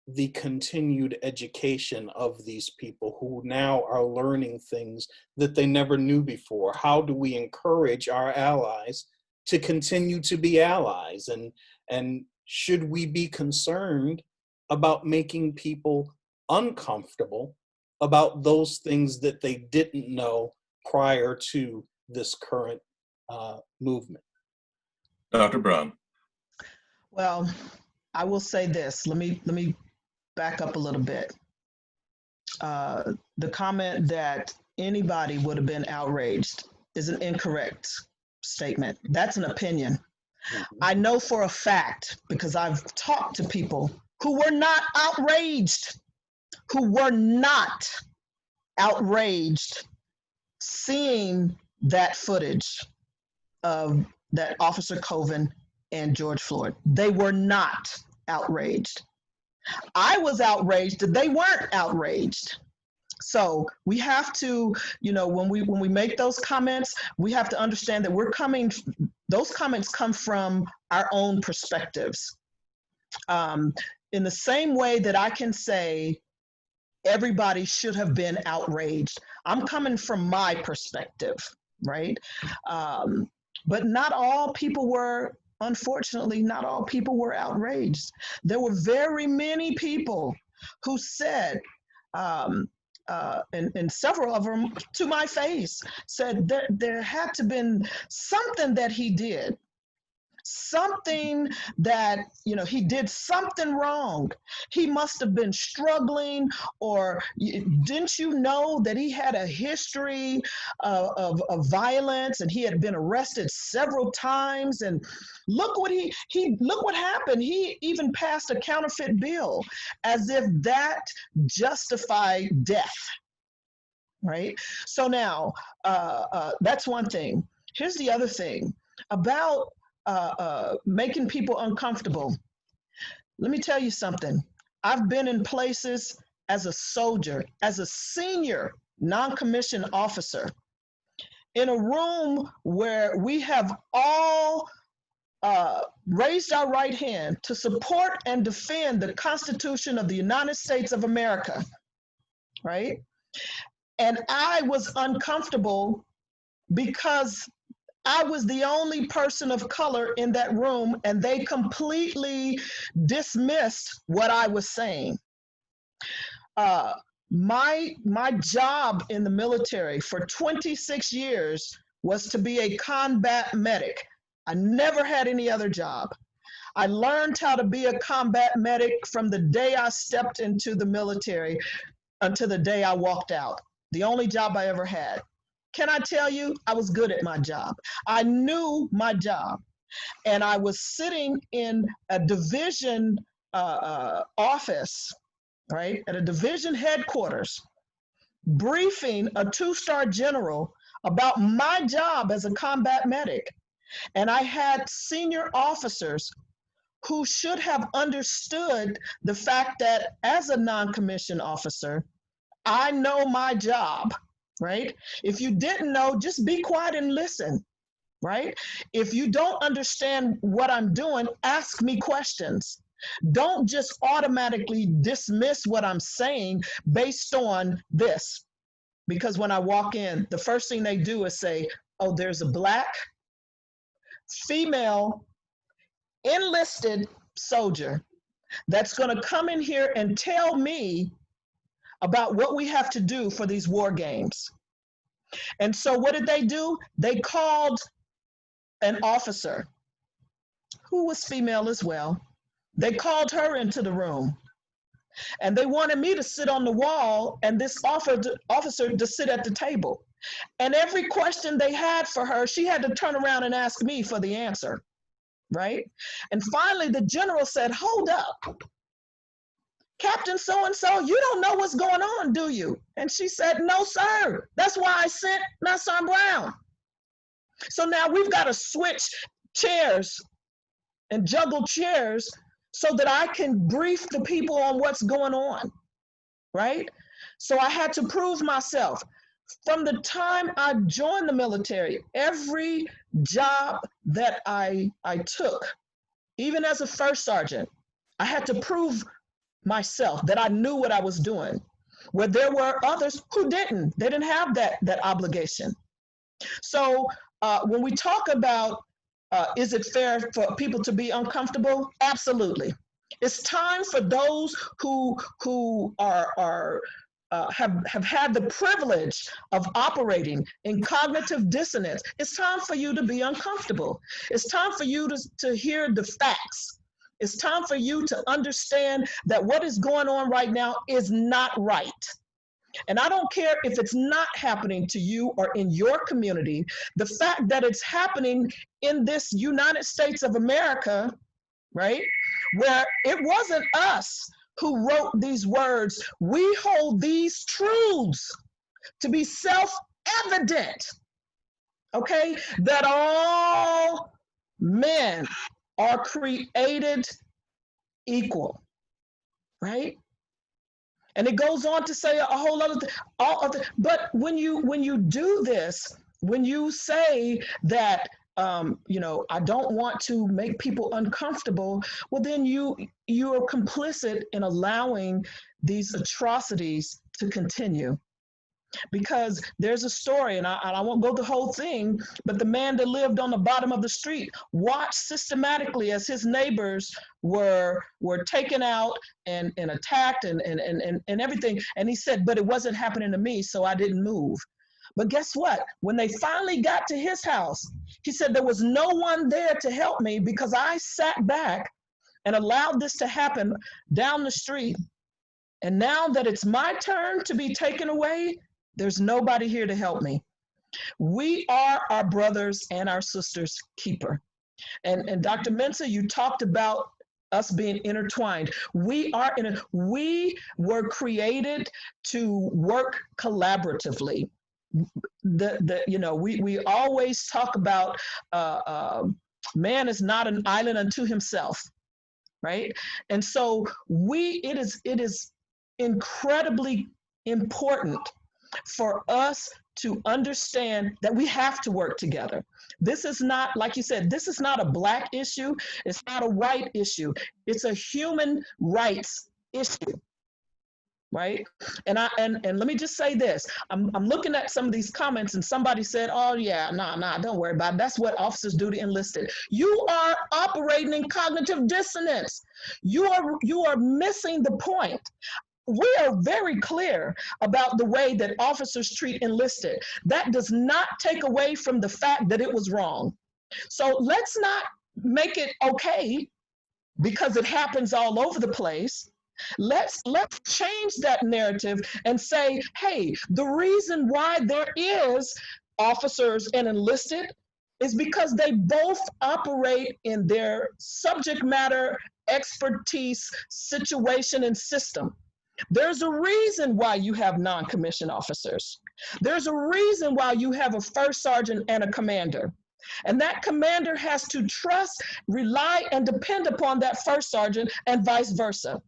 the continued education of these people who now are learning things that they never knew before? How do we encourage our allies to continue to be allies? And should we be concerned about making people uncomfortable about those things that they didn't know prior to this current movement? Dr. Brown. Well, I will say this. Let me back up a little bit. The comment that anybody would have been outraged is an incorrect statement. That's an opinion. Mm-hmm. I know for a fact, because I've talked to people who were not outraged, seeing that footage of that Officer Coven and George Floyd. They were not outraged. I was outraged that they weren't outraged. So we have to, you know, when we make those comments, we have to understand that those comments come from our own perspectives. In the same way that I can say everybody should have been outraged, I'm coming from my perspective, right? But not all people were, unfortunately, not all people were outraged. There were very many people who said, and several of them to my face said there had to been something that he did, something that, you know, he did something wrong. He must have been struggling, or didn't you know that he had a history of violence and he had been arrested several times, and look what look what happened. He even passed a counterfeit bill, as if that justified death, right? So now that's one thing. Here's the other thing about making people uncomfortable. Let me tell you something. I've been in places as a soldier, as a senior non-commissioned officer, in a room where we have all raised our right hand to support and defend the Constitution of the United States of America, right? And I was uncomfortable because I was the only person of color in that room, and they completely dismissed what I was saying. My job in the military for 26 years was to be a combat medic. I never had any other job. I learned how to be a combat medic from the day I stepped into the military until the day I walked out. The only job I ever had. can I tell you, I was good at my job. I knew my job. And I was sitting in a division office, right, at a division headquarters, briefing a 2-star general about my job as a combat medic. And I had senior officers who should have understood the fact that as a non-commissioned officer, I know my job, right? If you didn't know, just be quiet and listen, right? If you don't understand what I'm doing, ask me questions. Don't just automatically dismiss what I'm saying based on this. Because when I walk in, the first thing they do is say, oh, there's a Black female enlisted soldier that's going to come in here and tell me about what we have to do for these war games. And so what did they do? They called an officer who was female as well. They called her into the room, and they wanted me to sit on the wall and this officer to sit at the table. And every question they had for her, she had to turn around and ask me for the answer, right? And finally, the general said, hold up. Captain so-and-so, you don't know what's going on, do you? And she said, no, sir. That's why I sent Mensah Brown. So now we've got to switch chairs and juggle chairs so that I can brief the people on what's going on, right? So I had to prove myself. From the time I joined the military, every job that I took, even as a first sergeant, I had to prove myself that I knew what I was doing, where there were others who didn't. They didn't have that obligation. So when we talk about is it fair for people to be uncomfortable? Absolutely. It's time for those who are have had the privilege of operating in cognitive dissonance. It's time for you to be uncomfortable. It's time for you to hear the facts. It's time for you to understand that what is going on right now is not right. And I don't care if it's not happening to you or in your community, the fact that it's happening in this United States of America, right, where it wasn't us who wrote these words. We hold these truths to be self-evident, okay, that all men are created equal, right? And it goes on to say a whole other thing. But when you do this, when you say that I don't want to make people uncomfortable, well, then you are complicit in allowing these atrocities to continue. Because there's a story, and I won't go the whole thing, but the man that lived on the bottom of the street watched systematically as his neighbors were taken out and attacked and everything. And he said, but it wasn't happening to me, so I didn't move. But guess what? When they finally got to his house, he said there was no one there to help me because I sat back and allowed this to happen down the street. And now that it's my turn to be taken away, there's nobody here to help me. We are our brothers and our sisters' keeper. And Dr. Mensah, you talked about us being intertwined. We were created to work collaboratively. We always talk about man is not an island unto himself, right? And so it is incredibly important for us to understand that we have to work together. This is not, like you said, this is not a Black issue. It's not a white issue. It's a human rights issue, right? And let me just say this. I'm looking at some of these comments, and somebody said, oh yeah, nah, don't worry about it. That's what officers do to enlisted. You are operating in cognitive dissonance. You are missing the point. We are very clear about the way that officers treat enlisted. That does not take away from the fact that it was wrong. So let's not make it okay because it happens all over the place. Let's change that narrative and say, hey, the reason why there is officers and enlisted is because they both operate in their subject matter expertise, situation, and system. There's a reason why you have non-commissioned officers. There's a reason why you have a first sergeant and a commander. And that commander has to trust, rely, and depend upon that first sergeant and vice versa.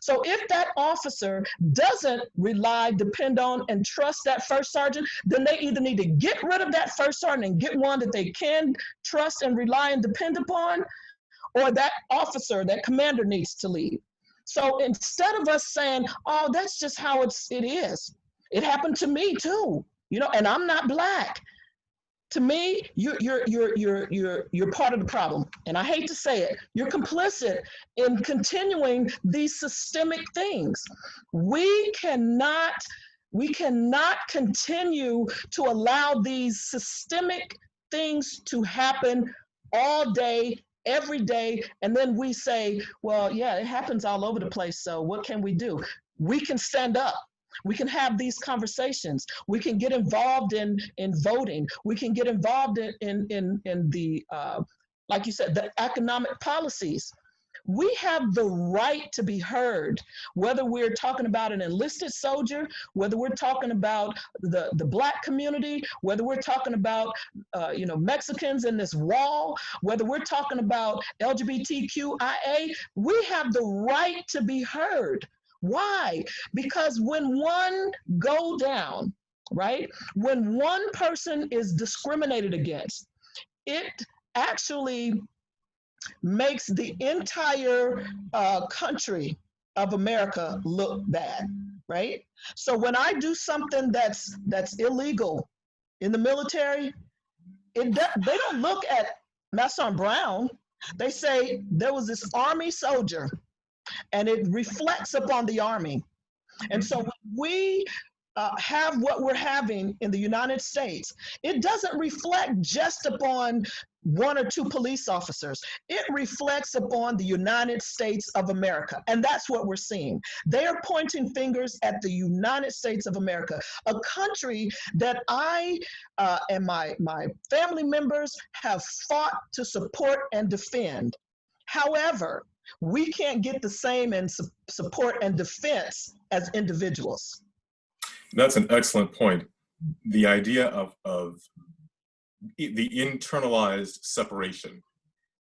So if that officer doesn't rely, depend on, and trust that first sergeant, then they either need to get rid of that first sergeant and get one that they can trust and rely and depend upon, or that officer, that commander needs to leave. So instead of us saying, oh, that's just how it is. It happened to me too, and I'm not Black. To me, you're part of the problem. And I hate to say it, you're complicit in continuing these systemic things. We cannot continue to allow these systemic things to happen all day, every day, and then we say, well, yeah, it happens all over the place, so what can we do? We can stand up. We can have these conversations. We can get involved in voting. We can get involved in the, like you said, the economic policies. We have the right to be heard, whether we're talking about an enlisted soldier, whether we're talking about the Black community, whether we're talking about Mexicans in this wall, whether we're talking about LGBTQIA. We have the right to be heard. Why? Because when one go down, right? When one person is discriminated against, it actually makes the entire country of America look bad, right? So when I do something that's illegal in the military, they don't look at Mensah Brown. They say there was this Army soldier, and it reflects upon the Army. And so when we have what we're having in the United States, it doesn't reflect just upon one or two police officers. It reflects upon the United States of America. And that's what we're seeing. They are pointing fingers at the United States of America, a country that I and my family members have fought to support and defend. However, we can't get the same in support and defense as individuals. That's an excellent point. The idea of the internalized separation.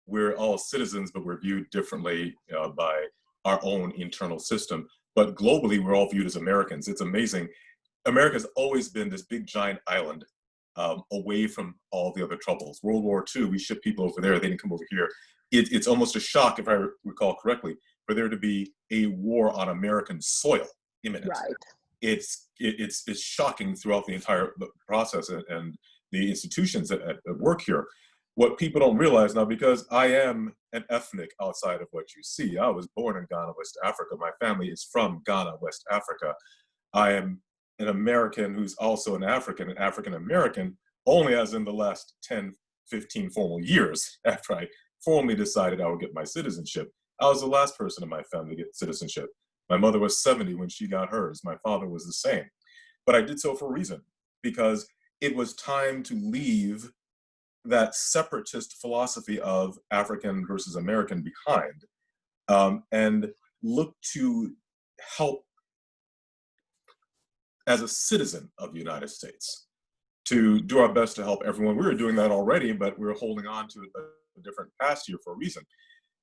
We're all citizens, but we're viewed differently by our own internal system. But globally, we're all viewed as Americans. It's amazing. America's always been this big giant island away from all the other troubles. World War II, we shipped people over there. They didn't come over here. It's almost a shock, if I recall correctly, for there to be a war on American soil imminent. Right. It's shocking throughout the entire process and the institutions at work here. What people don't realize now, because I am an ethnic outside of what you see. I was born in Ghana, West Africa. My family is from Ghana, West Africa. I am an American who's also an African American, only as in the last 10, 15 formal years after I formally decided I would get my citizenship. I was the last person in my family to get citizenship. My mother was 70 when she got hers. My father was the same. But I did so for a reason, because it was time to leave that separatist philosophy of African versus American behind and look to help as a citizen of the United States, to do our best to help everyone. We were doing that already, but we were holding on to a different past here for a reason.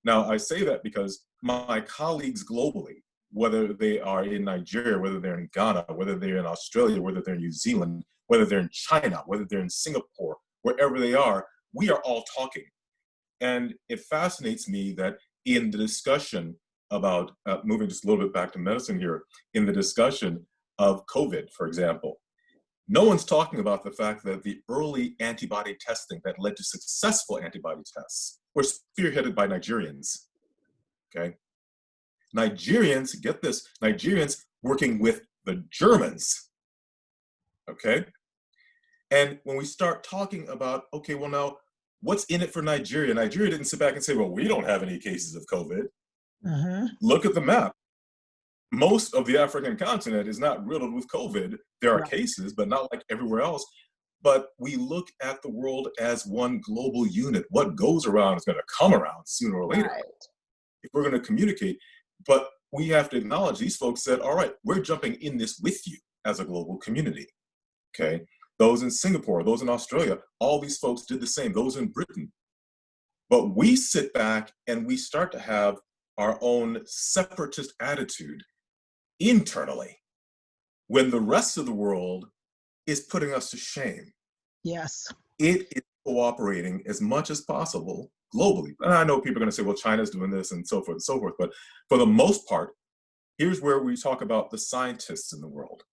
Now, I say that because my colleagues globally, whether they are in Nigeria, whether they're in Ghana, whether they're in Australia, whether they're in New Zealand, whether they're in China, whether they're in Singapore, wherever they are, we are all talking. And it fascinates me that in the discussion about, moving just a little bit back to medicine here, in the discussion of COVID, for example, no one's talking about the fact that the early antibody testing that led to successful antibody tests were spearheaded by Nigerians, okay? Nigerians, get this, Nigerians working with the Germans, okay? And when we start talking about, okay, well now, what's in it for Nigeria? Nigeria didn't sit back and say, well, we don't have any cases of COVID. Look at the map. Most of the African continent is not riddled with COVID. There are cases, but not like everywhere else. but we look at the world as one global unit. What goes around is going to come around sooner or later. Right. If we're going to communicate, but we have to acknowledge these folks said, all right, we're jumping in this with you as a global community. Okay. Those in Singapore, those in Australia, all these folks did the same, those in Britain. But we sit back and we start to have our own separatist attitude internally when the rest of the world is putting us to shame. Yes. It is cooperating as much as possible globally. And I know people are going to say, well, China's doing this and so forth. But for the most part, here's where we talk about the scientists in the world.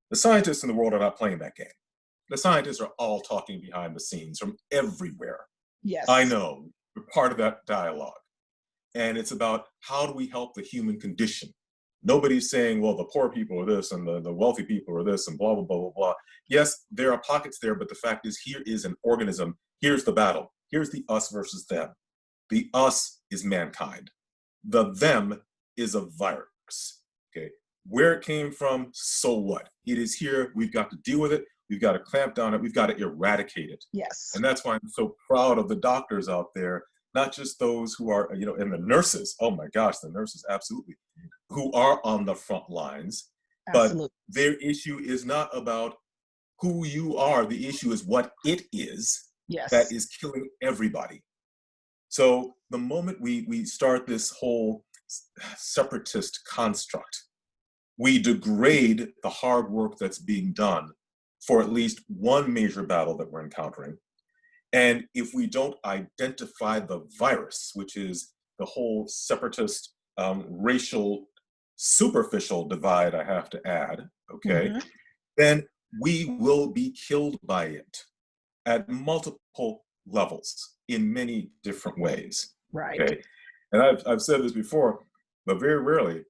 The scientists in the world are not playing that game. The scientists are all talking behind the scenes from everywhere. Yes. I know, we're part of that dialogue. And it's about how do we help the human condition? Nobody's saying, well, the poor people are this and the wealthy people are this and blah, blah, blah, blah, blah. Yes, there are pockets there, but the fact is here is an organism. Here's the battle. Here's the us versus them. The us is mankind. The them is a virus. Okay, where it came from, so what? It is here. We've got to deal with it. We've got to clamp down on it. We've got to eradicate it. Yes. And that's why I'm so proud of the doctors out there, not just those who are, and the nurses. Oh my gosh, the nurses, absolutely, who are on the front lines. Absolutely. But their issue is not about who you are. The issue is what it is that is killing everybody. So the moment we start this whole separatist construct, we degrade the hard work that's being done for at least one major battle that we're encountering. And if we don't identify the virus, which is the whole separatist racial superficial divide, I have to add, okay, then we will be killed by it at multiple levels in many different ways. Right. Okay. And I've said this before, but very rarely,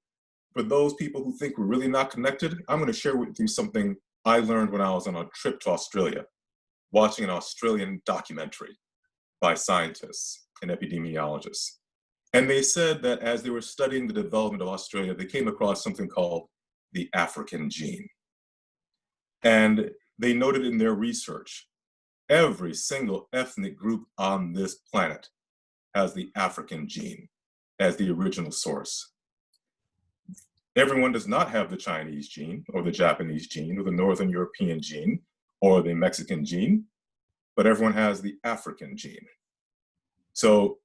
for those people who think we're really not connected, I'm going to share with you something I learned when I was on a trip to Australia, watching an Australian documentary by scientists and epidemiologists. And they said that as they were studying the development of Australia, they came across something called the African gene. And they noted in their research, every single ethnic group on this planet has the African gene as the original source. Everyone does not have the Chinese gene or the Japanese gene or the Northern European gene or the Mexican gene, but everyone has the African gene. So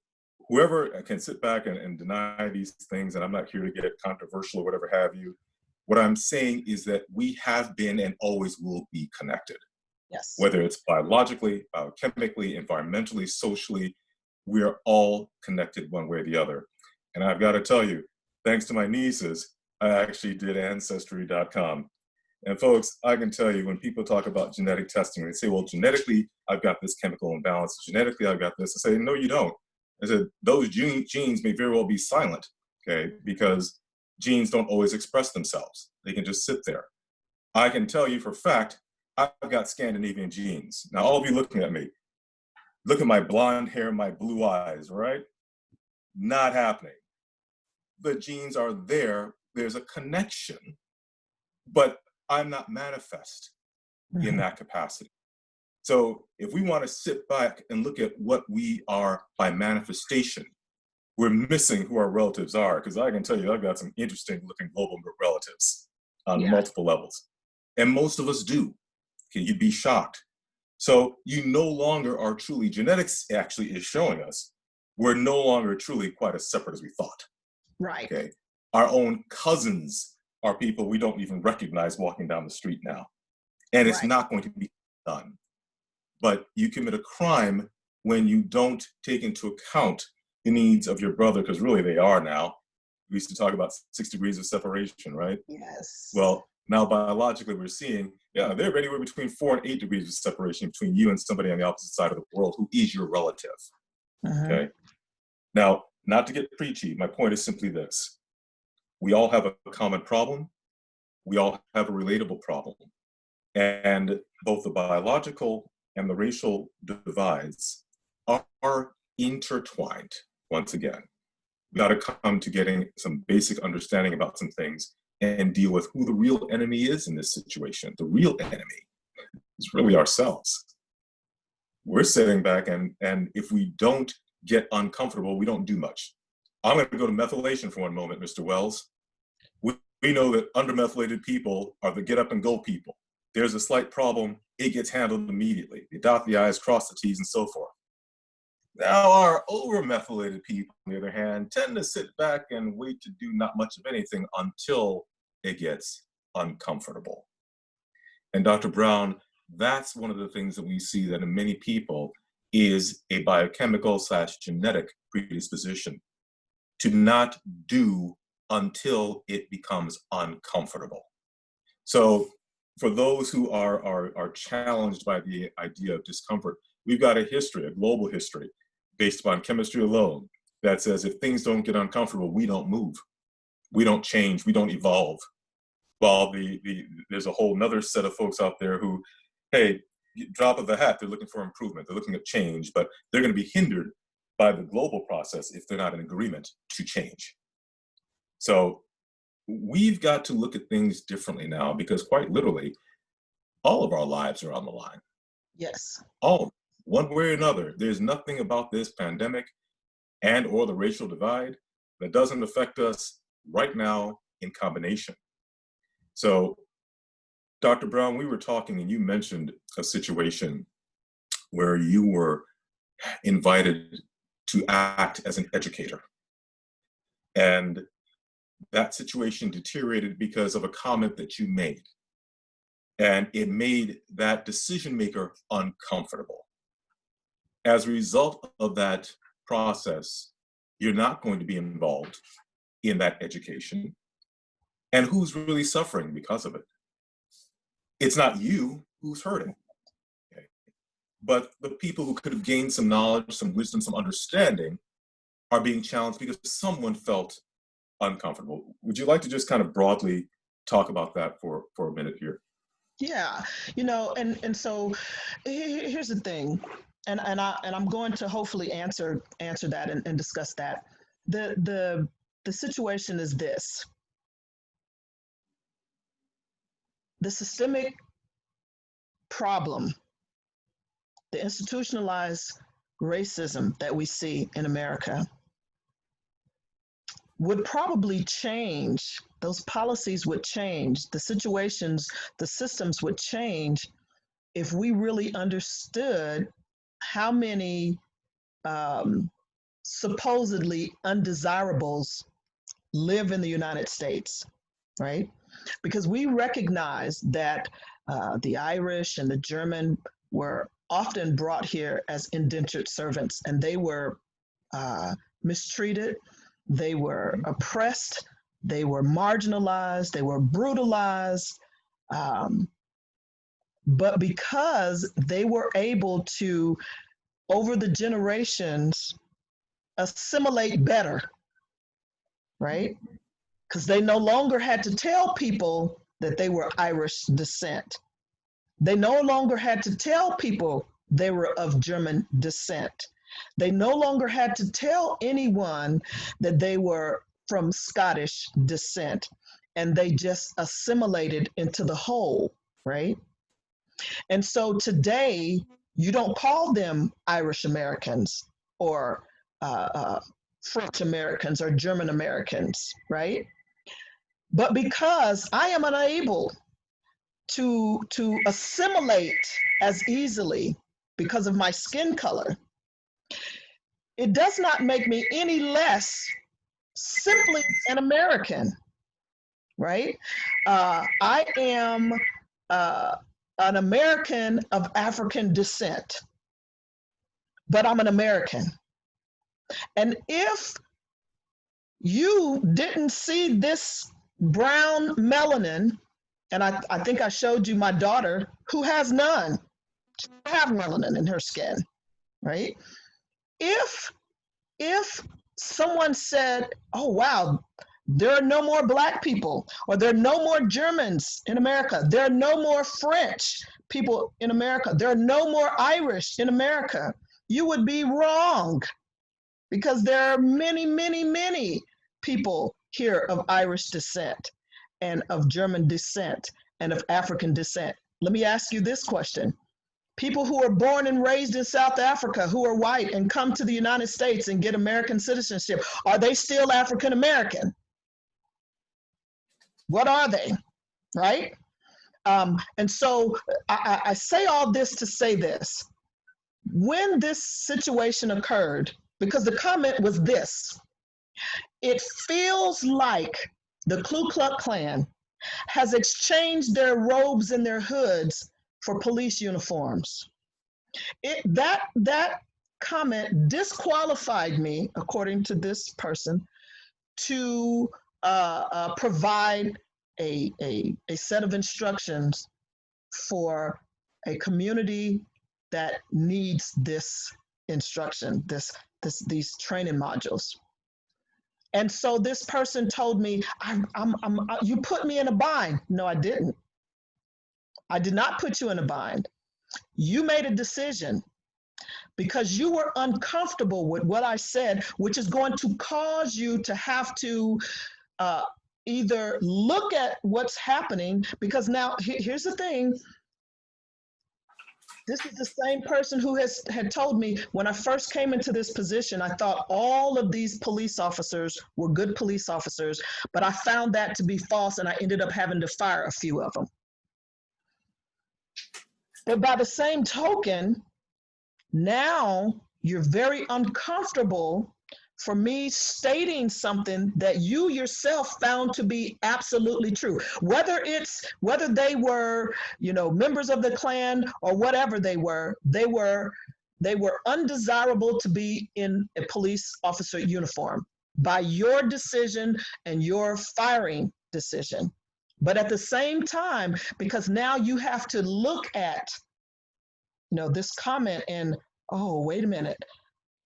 whoever can sit back and deny these things, and I'm not here to get controversial or whatever have you, what I'm saying is that we have been and always will be connected. Yes. Whether it's biologically, biochemically, environmentally, socially, we are all connected one way or the other. And I've got to tell you, thanks to my nieces, I actually did Ancestry.com. And folks, I can tell you when people talk about genetic testing, they say, well, genetically, I've got this chemical imbalance. Genetically, I've got this. I say, no, you don't. I said, those genes may very well be silent, okay, because genes don't always express themselves. They can just sit there. I can tell you for a fact, I've got Scandinavian genes. Now, all of you looking at me, look at my blonde hair, my blue eyes, right? Not happening. The genes are there. There's a connection, but I'm not manifest in that capacity. So if we want to sit back and look at what we are by manifestation, we're missing who our relatives are, because I can tell you I've got some interesting looking global relatives on multiple levels. And most of us do. Okay, you'd be shocked. So you no longer are truly, genetics actually is showing us, we're no longer truly quite as separate as we thought. Right. Okay. Our own cousins are people we don't even recognize walking down the street now. And it's not going to be done. But you commit a crime when you don't take into account the needs of your brother, because really they are now. We used to talk about 6 degrees of separation, right? Yes. Well, now biologically we're seeing, they're anywhere between 4 and 8 degrees of separation between you and somebody on the opposite side of the world who is your relative. Okay. Now, not to get preachy, my point is simply this. We all have a common problem. We all have a relatable problem. And both the biological and the racial divides are intertwined once again. We got to come to getting some basic understanding about some things and deal with who the real enemy is in this situation, the real enemy. It's really ourselves. We're sitting back, and if we don't get uncomfortable, we don't do much. I'm going to go to methylation for one moment, Mr. Wells. We know that undermethylated people are the get up and go people. There's a slight problem, it gets handled immediately. They dot the I's, cross the T's, and so forth. Now, our over-methylated people, on the other hand, tend to sit back and wait to do not much of anything until it gets uncomfortable. And Dr. Brown, that's one of the things that we see that in many people is a biochemical/genetic predisposition to not do until it becomes uncomfortable. So for those who are challenged by the idea of discomfort, we've got a history, a global history, based upon chemistry alone, that says if things don't get uncomfortable, we don't move, we don't change, we don't evolve. While there's a whole nother set of folks out there who, hey, drop of the hat, they're looking for improvement, they're looking at change, but they're going to be hindered by the global process if they're not in agreement to change. So we've got to look at things differently now, because quite literally, all of our lives are on the line. Yes. All, one way or another. There's nothing about this pandemic and or the racial divide that doesn't affect us right now in combination. So, Dr. Brown, we were talking and you mentioned a situation where you were invited to act as an educator. And that situation deteriorated because of a comment that you made. And it made that decision maker uncomfortable. As a result of that process, you're not going to be involved in that education. And who's really suffering because of it? It's not you who's hurting, okay? But the people who could have gained some knowledge, some wisdom, some understanding are being challenged because someone felt uncomfortable. Would you like to just kind of broadly talk about that for a minute here? Yeah, and so here's the thing, and I'm going to hopefully answer that and discuss that. The situation is this: the systemic problem, the institutionalized racism that we see in America would probably change. Those policies would change. The situations, the systems would change if we really understood how many supposedly undesirables live in the United States, right? Because we recognize that the Irish and the German were often brought here as indentured servants, and they were mistreated, they were oppressed, they were marginalized, they were brutalized. But because they were able to, over the generations, assimilate better, right? Because they no longer had to tell people that they were Irish descent. They no longer had to tell people they were of German descent. They no longer had to tell anyone that they were from Scottish descent, and they just assimilated into the whole, right? And so today, you don't call them Irish Americans or French Americans or German Americans, right? But because I am unable to assimilate as easily because of my skin color, it does not make me any less simply an American, right? I am an American of African descent, but I'm an American. And if you didn't see this brown melanin, and I think I showed you my daughter who has none, she doesn't have melanin in her skin, right? If someone said, oh, wow, there are no more Black people, or there are no more Germans in America, there are no more French people in America, there are no more Irish in America, you would be wrong, because there are many, many, many people here of Irish descent and of German descent and of African descent. let me ask you this question. People who are born and raised in South Africa, who are white and come to the United States and get American citizenship, are they still African American? What are they, right? And so I say all this to say this. When this situation occurred, because the comment was this, it feels like the Ku Klux Klan has exchanged their robes and their hoods for police uniforms. That comment disqualified me, according to this person, to provide a set of instructions for a community that needs this instruction, these training modules. And so this person told me, you put me in a bind. No, I didn't. I did not put you in a bind. You made a decision because you were uncomfortable with what I said, which is going to cause you to have to either look at what's happening, because now here's the thing. This is the same person who had told me when I first came into this position, I thought all of these police officers were good police officers, but I found that to be false, and I ended up having to fire a few of them. But by the same token, now you're very uncomfortable for me stating something that you yourself found to be absolutely true. Whether they were, members of the Klan or whatever they were undesirable to be in a police officer uniform by your decision and your firing decision. But at the same time, because now you have to look at, this comment and, oh, wait a minute,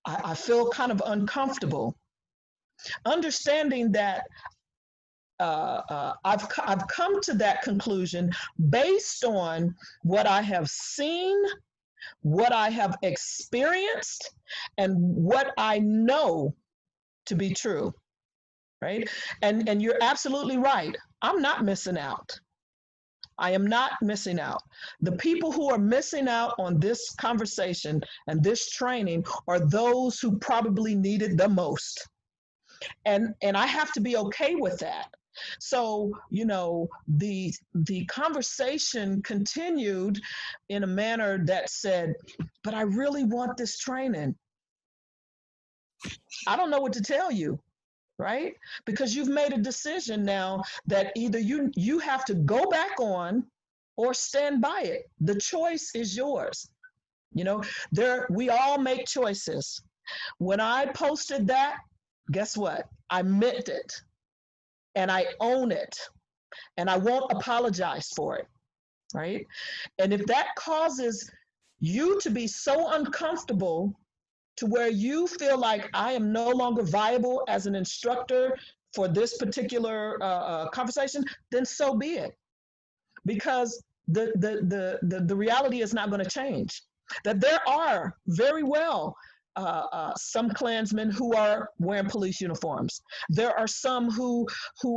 I feel kind of uncomfortable. Understanding that I've come to that conclusion based on what I have seen, what I have experienced, and what I know to be true, right? And you're absolutely right. I'm not missing out. I am not missing out. The people who are missing out on this conversation and this training are those who probably need it the most. And I have to be okay with that. So, the conversation continued in a manner that said, but I really want this training. I don't know what to tell you. Right? Because you've made a decision now that either you have to go back on or stand by it. The choice is yours. We all make choices. When I posted that, guess what? I meant it and I own it and I won't apologize for it. Right? And if that causes you to be so uncomfortable to where you feel like I am no longer viable as an instructor for this particular conversation, then so be it. Because the reality is not going to change. That there are very well some Klansmen who are wearing police uniforms. There are some who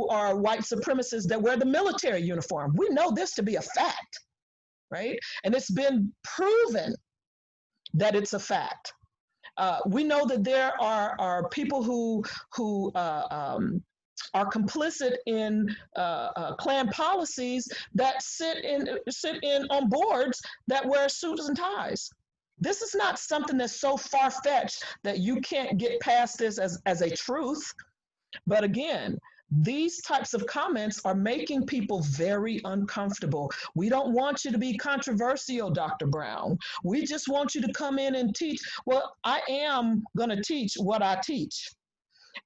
are white supremacists that wear the military uniform. We know this to be a fact, right? And it's been proven that it's a fact. We know that there are people who are complicit in Klan policies that sit in on boards that wear suits and ties. This is not something that's so far-fetched that you can't get past this as a truth. But again, these types of comments are making people very uncomfortable. We don't want you to be controversial, Dr. Brown. We just want you to come in and teach. Well, I am going to teach what I teach.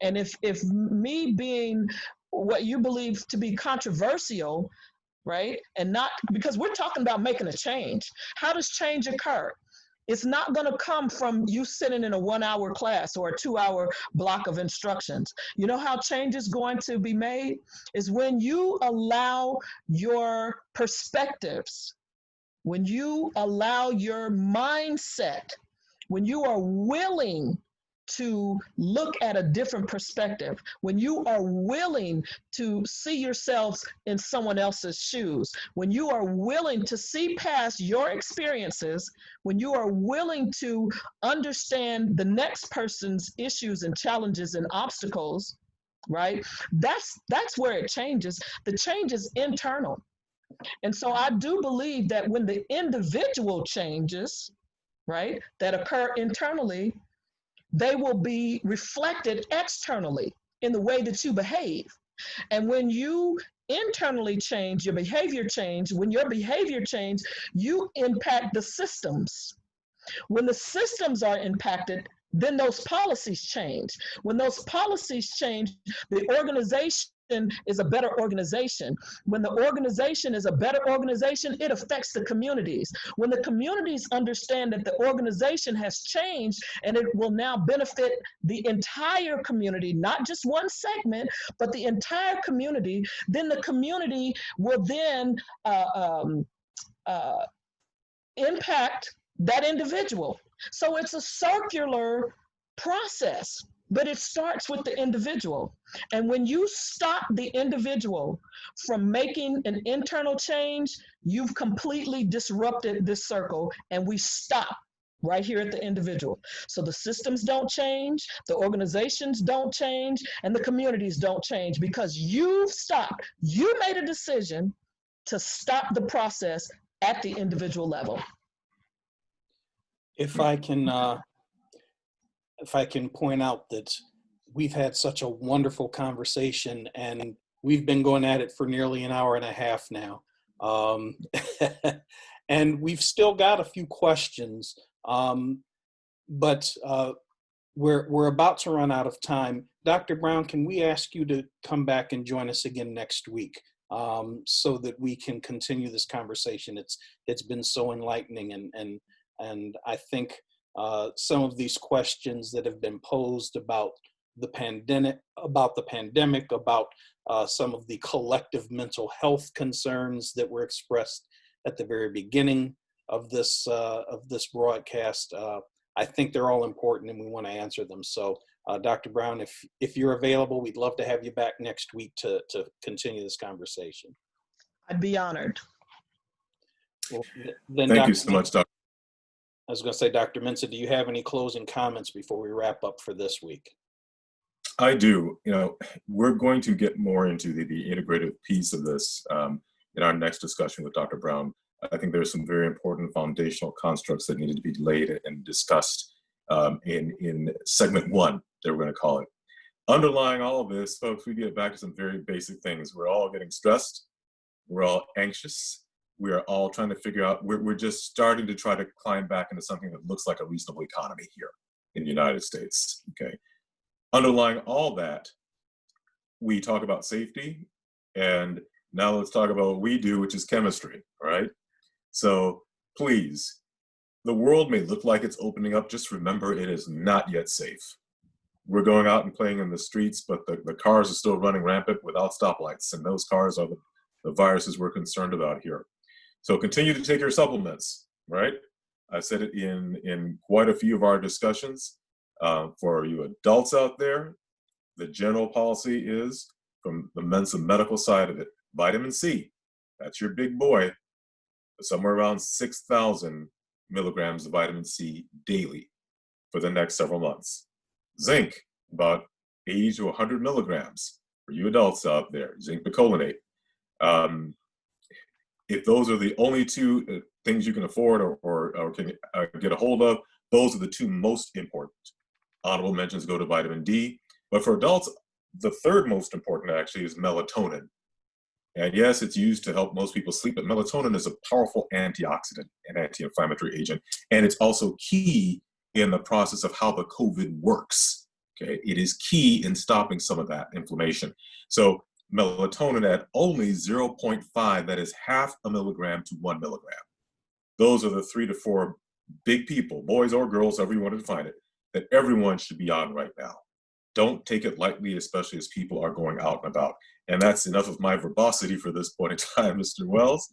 And if me being what you believe to be controversial, right, and not, because we're talking about making a change. How does change occur? It's not going to come from you sitting in a 1-hour class or a 2-hour block of instructions. You know how change is going to be made? Is when you allow your perspectives, when you allow your mindset, when you are willing to look at a different perspective, when you are willing to see yourselves in someone else's shoes, when you are willing to see past your experiences, when you are willing to understand the next person's issues and challenges and obstacles, right? That's where it changes. The change is internal. And so I do believe that when the individual changes, right, that occur internally, they will be reflected externally in the way that you behave. And when you internally change, your behavior change, when your behavior change, you impact the systems. When the systems are impacted, then those policies change. When those policies change, the organization is a better organization. When the organization is a better organization, it affects the communities. When the communities understand that the organization has changed and it will now benefit the entire community, not just one segment, but the entire community, then the community will then impact that individual. So it's a circular process, but it starts with the individual. And when you stop the individual from making an internal change, you've completely disrupted this circle, and we stop right here at the individual. So the systems don't change, the organizations don't change, and the communities don't change because you've stopped. You made a decision to stop the process at the individual level. If I can point out that we've had such a wonderful conversation, and we've been going at it for nearly an hour and a half now. And we've still got a few questions, but we're about to run out of time. Dr. Brown, can we ask you to come back and join us again next week so that we can continue this conversation? It's been so enlightening, and I think some of these questions that have been posed about the pandemic, about some of the collective mental health concerns that were expressed at the very beginning of this broadcast, I think they're all important, and we want to answer them. So, Dr. Brown, if you're available, we'd love to have you back next week to continue this conversation. I'd be honored. Well, then Thank you so much, Dr. I was going to say, Dr. Mensah, do you have any closing comments before we wrap up for this week? I do. We're going to get more into the integrative piece of this in our next discussion with Dr. Brown. I think there's some very important foundational constructs that needed to be laid and discussed in segment 1, that we're going to call it. Underlying all of this, folks, we get back to some very basic things. We're all getting stressed. We're all anxious. We are all trying to figure out, we're just starting to try to climb back into something that looks like a reasonable economy here in the United States, okay? Underlying all that, we talk about safety, and now let's talk about what we do, which is chemistry, all right? So please, the world may look like it's opening up, just remember it is not yet safe. We're going out and playing in the streets, but the cars are still running rampant without stoplights, and those cars are the viruses we're concerned about here. So continue to take your supplements, right? I've said it in quite a few of our discussions. For you adults out there, the general policy is, from the Mensah Medical side of it, vitamin C, that's your big boy, somewhere around 6,000 milligrams of vitamin C daily for the next several months. Zinc, about 80 to 100 milligrams for you adults out there, zinc picolinate. If those are the only two things you can afford or can get a hold of, those are the two most important. Honorable mentions go to vitamin D, but for adults, the third most important actually is melatonin. And yes, it's used to help most people sleep, but melatonin is a powerful antioxidant and anti-inflammatory agent, and it's also key in the process of how the COVID works. Okay, it is key in stopping some of that inflammation. So melatonin at only 0.5, that is half a milligram to 1 milligram. Those are the 3 to 4 big people, boys or girls, however you want to define it, that everyone should be on right now. Don't take it lightly, especially as people are going out and about. And that's enough of my verbosity for this point in time, Mr. Wells.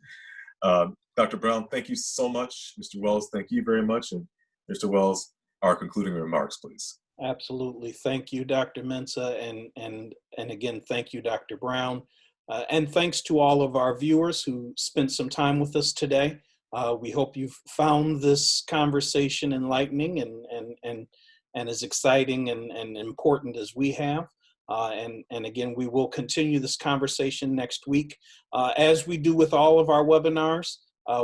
Dr. Brown, thank you so much. Mr. Wells, thank you very much. And Mr. Wells, our concluding remarks, please. Absolutely. Thank you, Dr. Mensah, and again, thank you, Dr. Brown. And thanks to all of our viewers who spent some time with us today. We hope you've found this conversation enlightening and as exciting and important as we have. And again, we will continue this conversation next week. As we do with all of our webinars,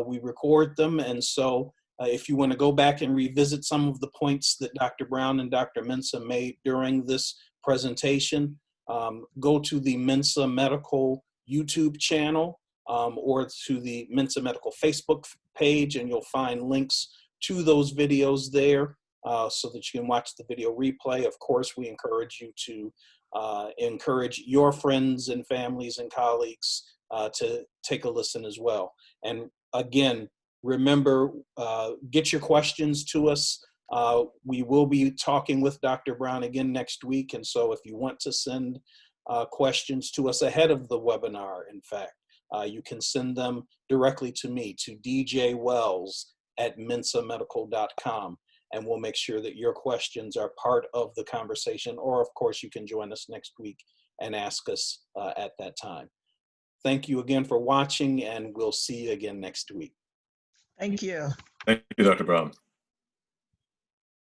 we record them, and so if you want to go back and revisit some of the points that Dr. Brown and Dr. Mensah made during this presentation, go to the Mensah Medical YouTube channel or to the Mensah Medical Facebook page, and you'll find links to those videos there so that you can watch the video replay. Of course, we encourage you to encourage your friends and families and colleagues to take a listen as well. And again, remember, get your questions to us. We will be talking with Dr. Brown again next week. And so if you want to send questions to us ahead of the webinar, in fact, you can send them directly to me, to djwells@mensahmedical.com. And we'll make sure that your questions are part of the conversation. Or of course, you can join us next week and ask us at that time. Thank you again for watching, and we'll see you again next week. Thank you. Thank you, Dr. Brown.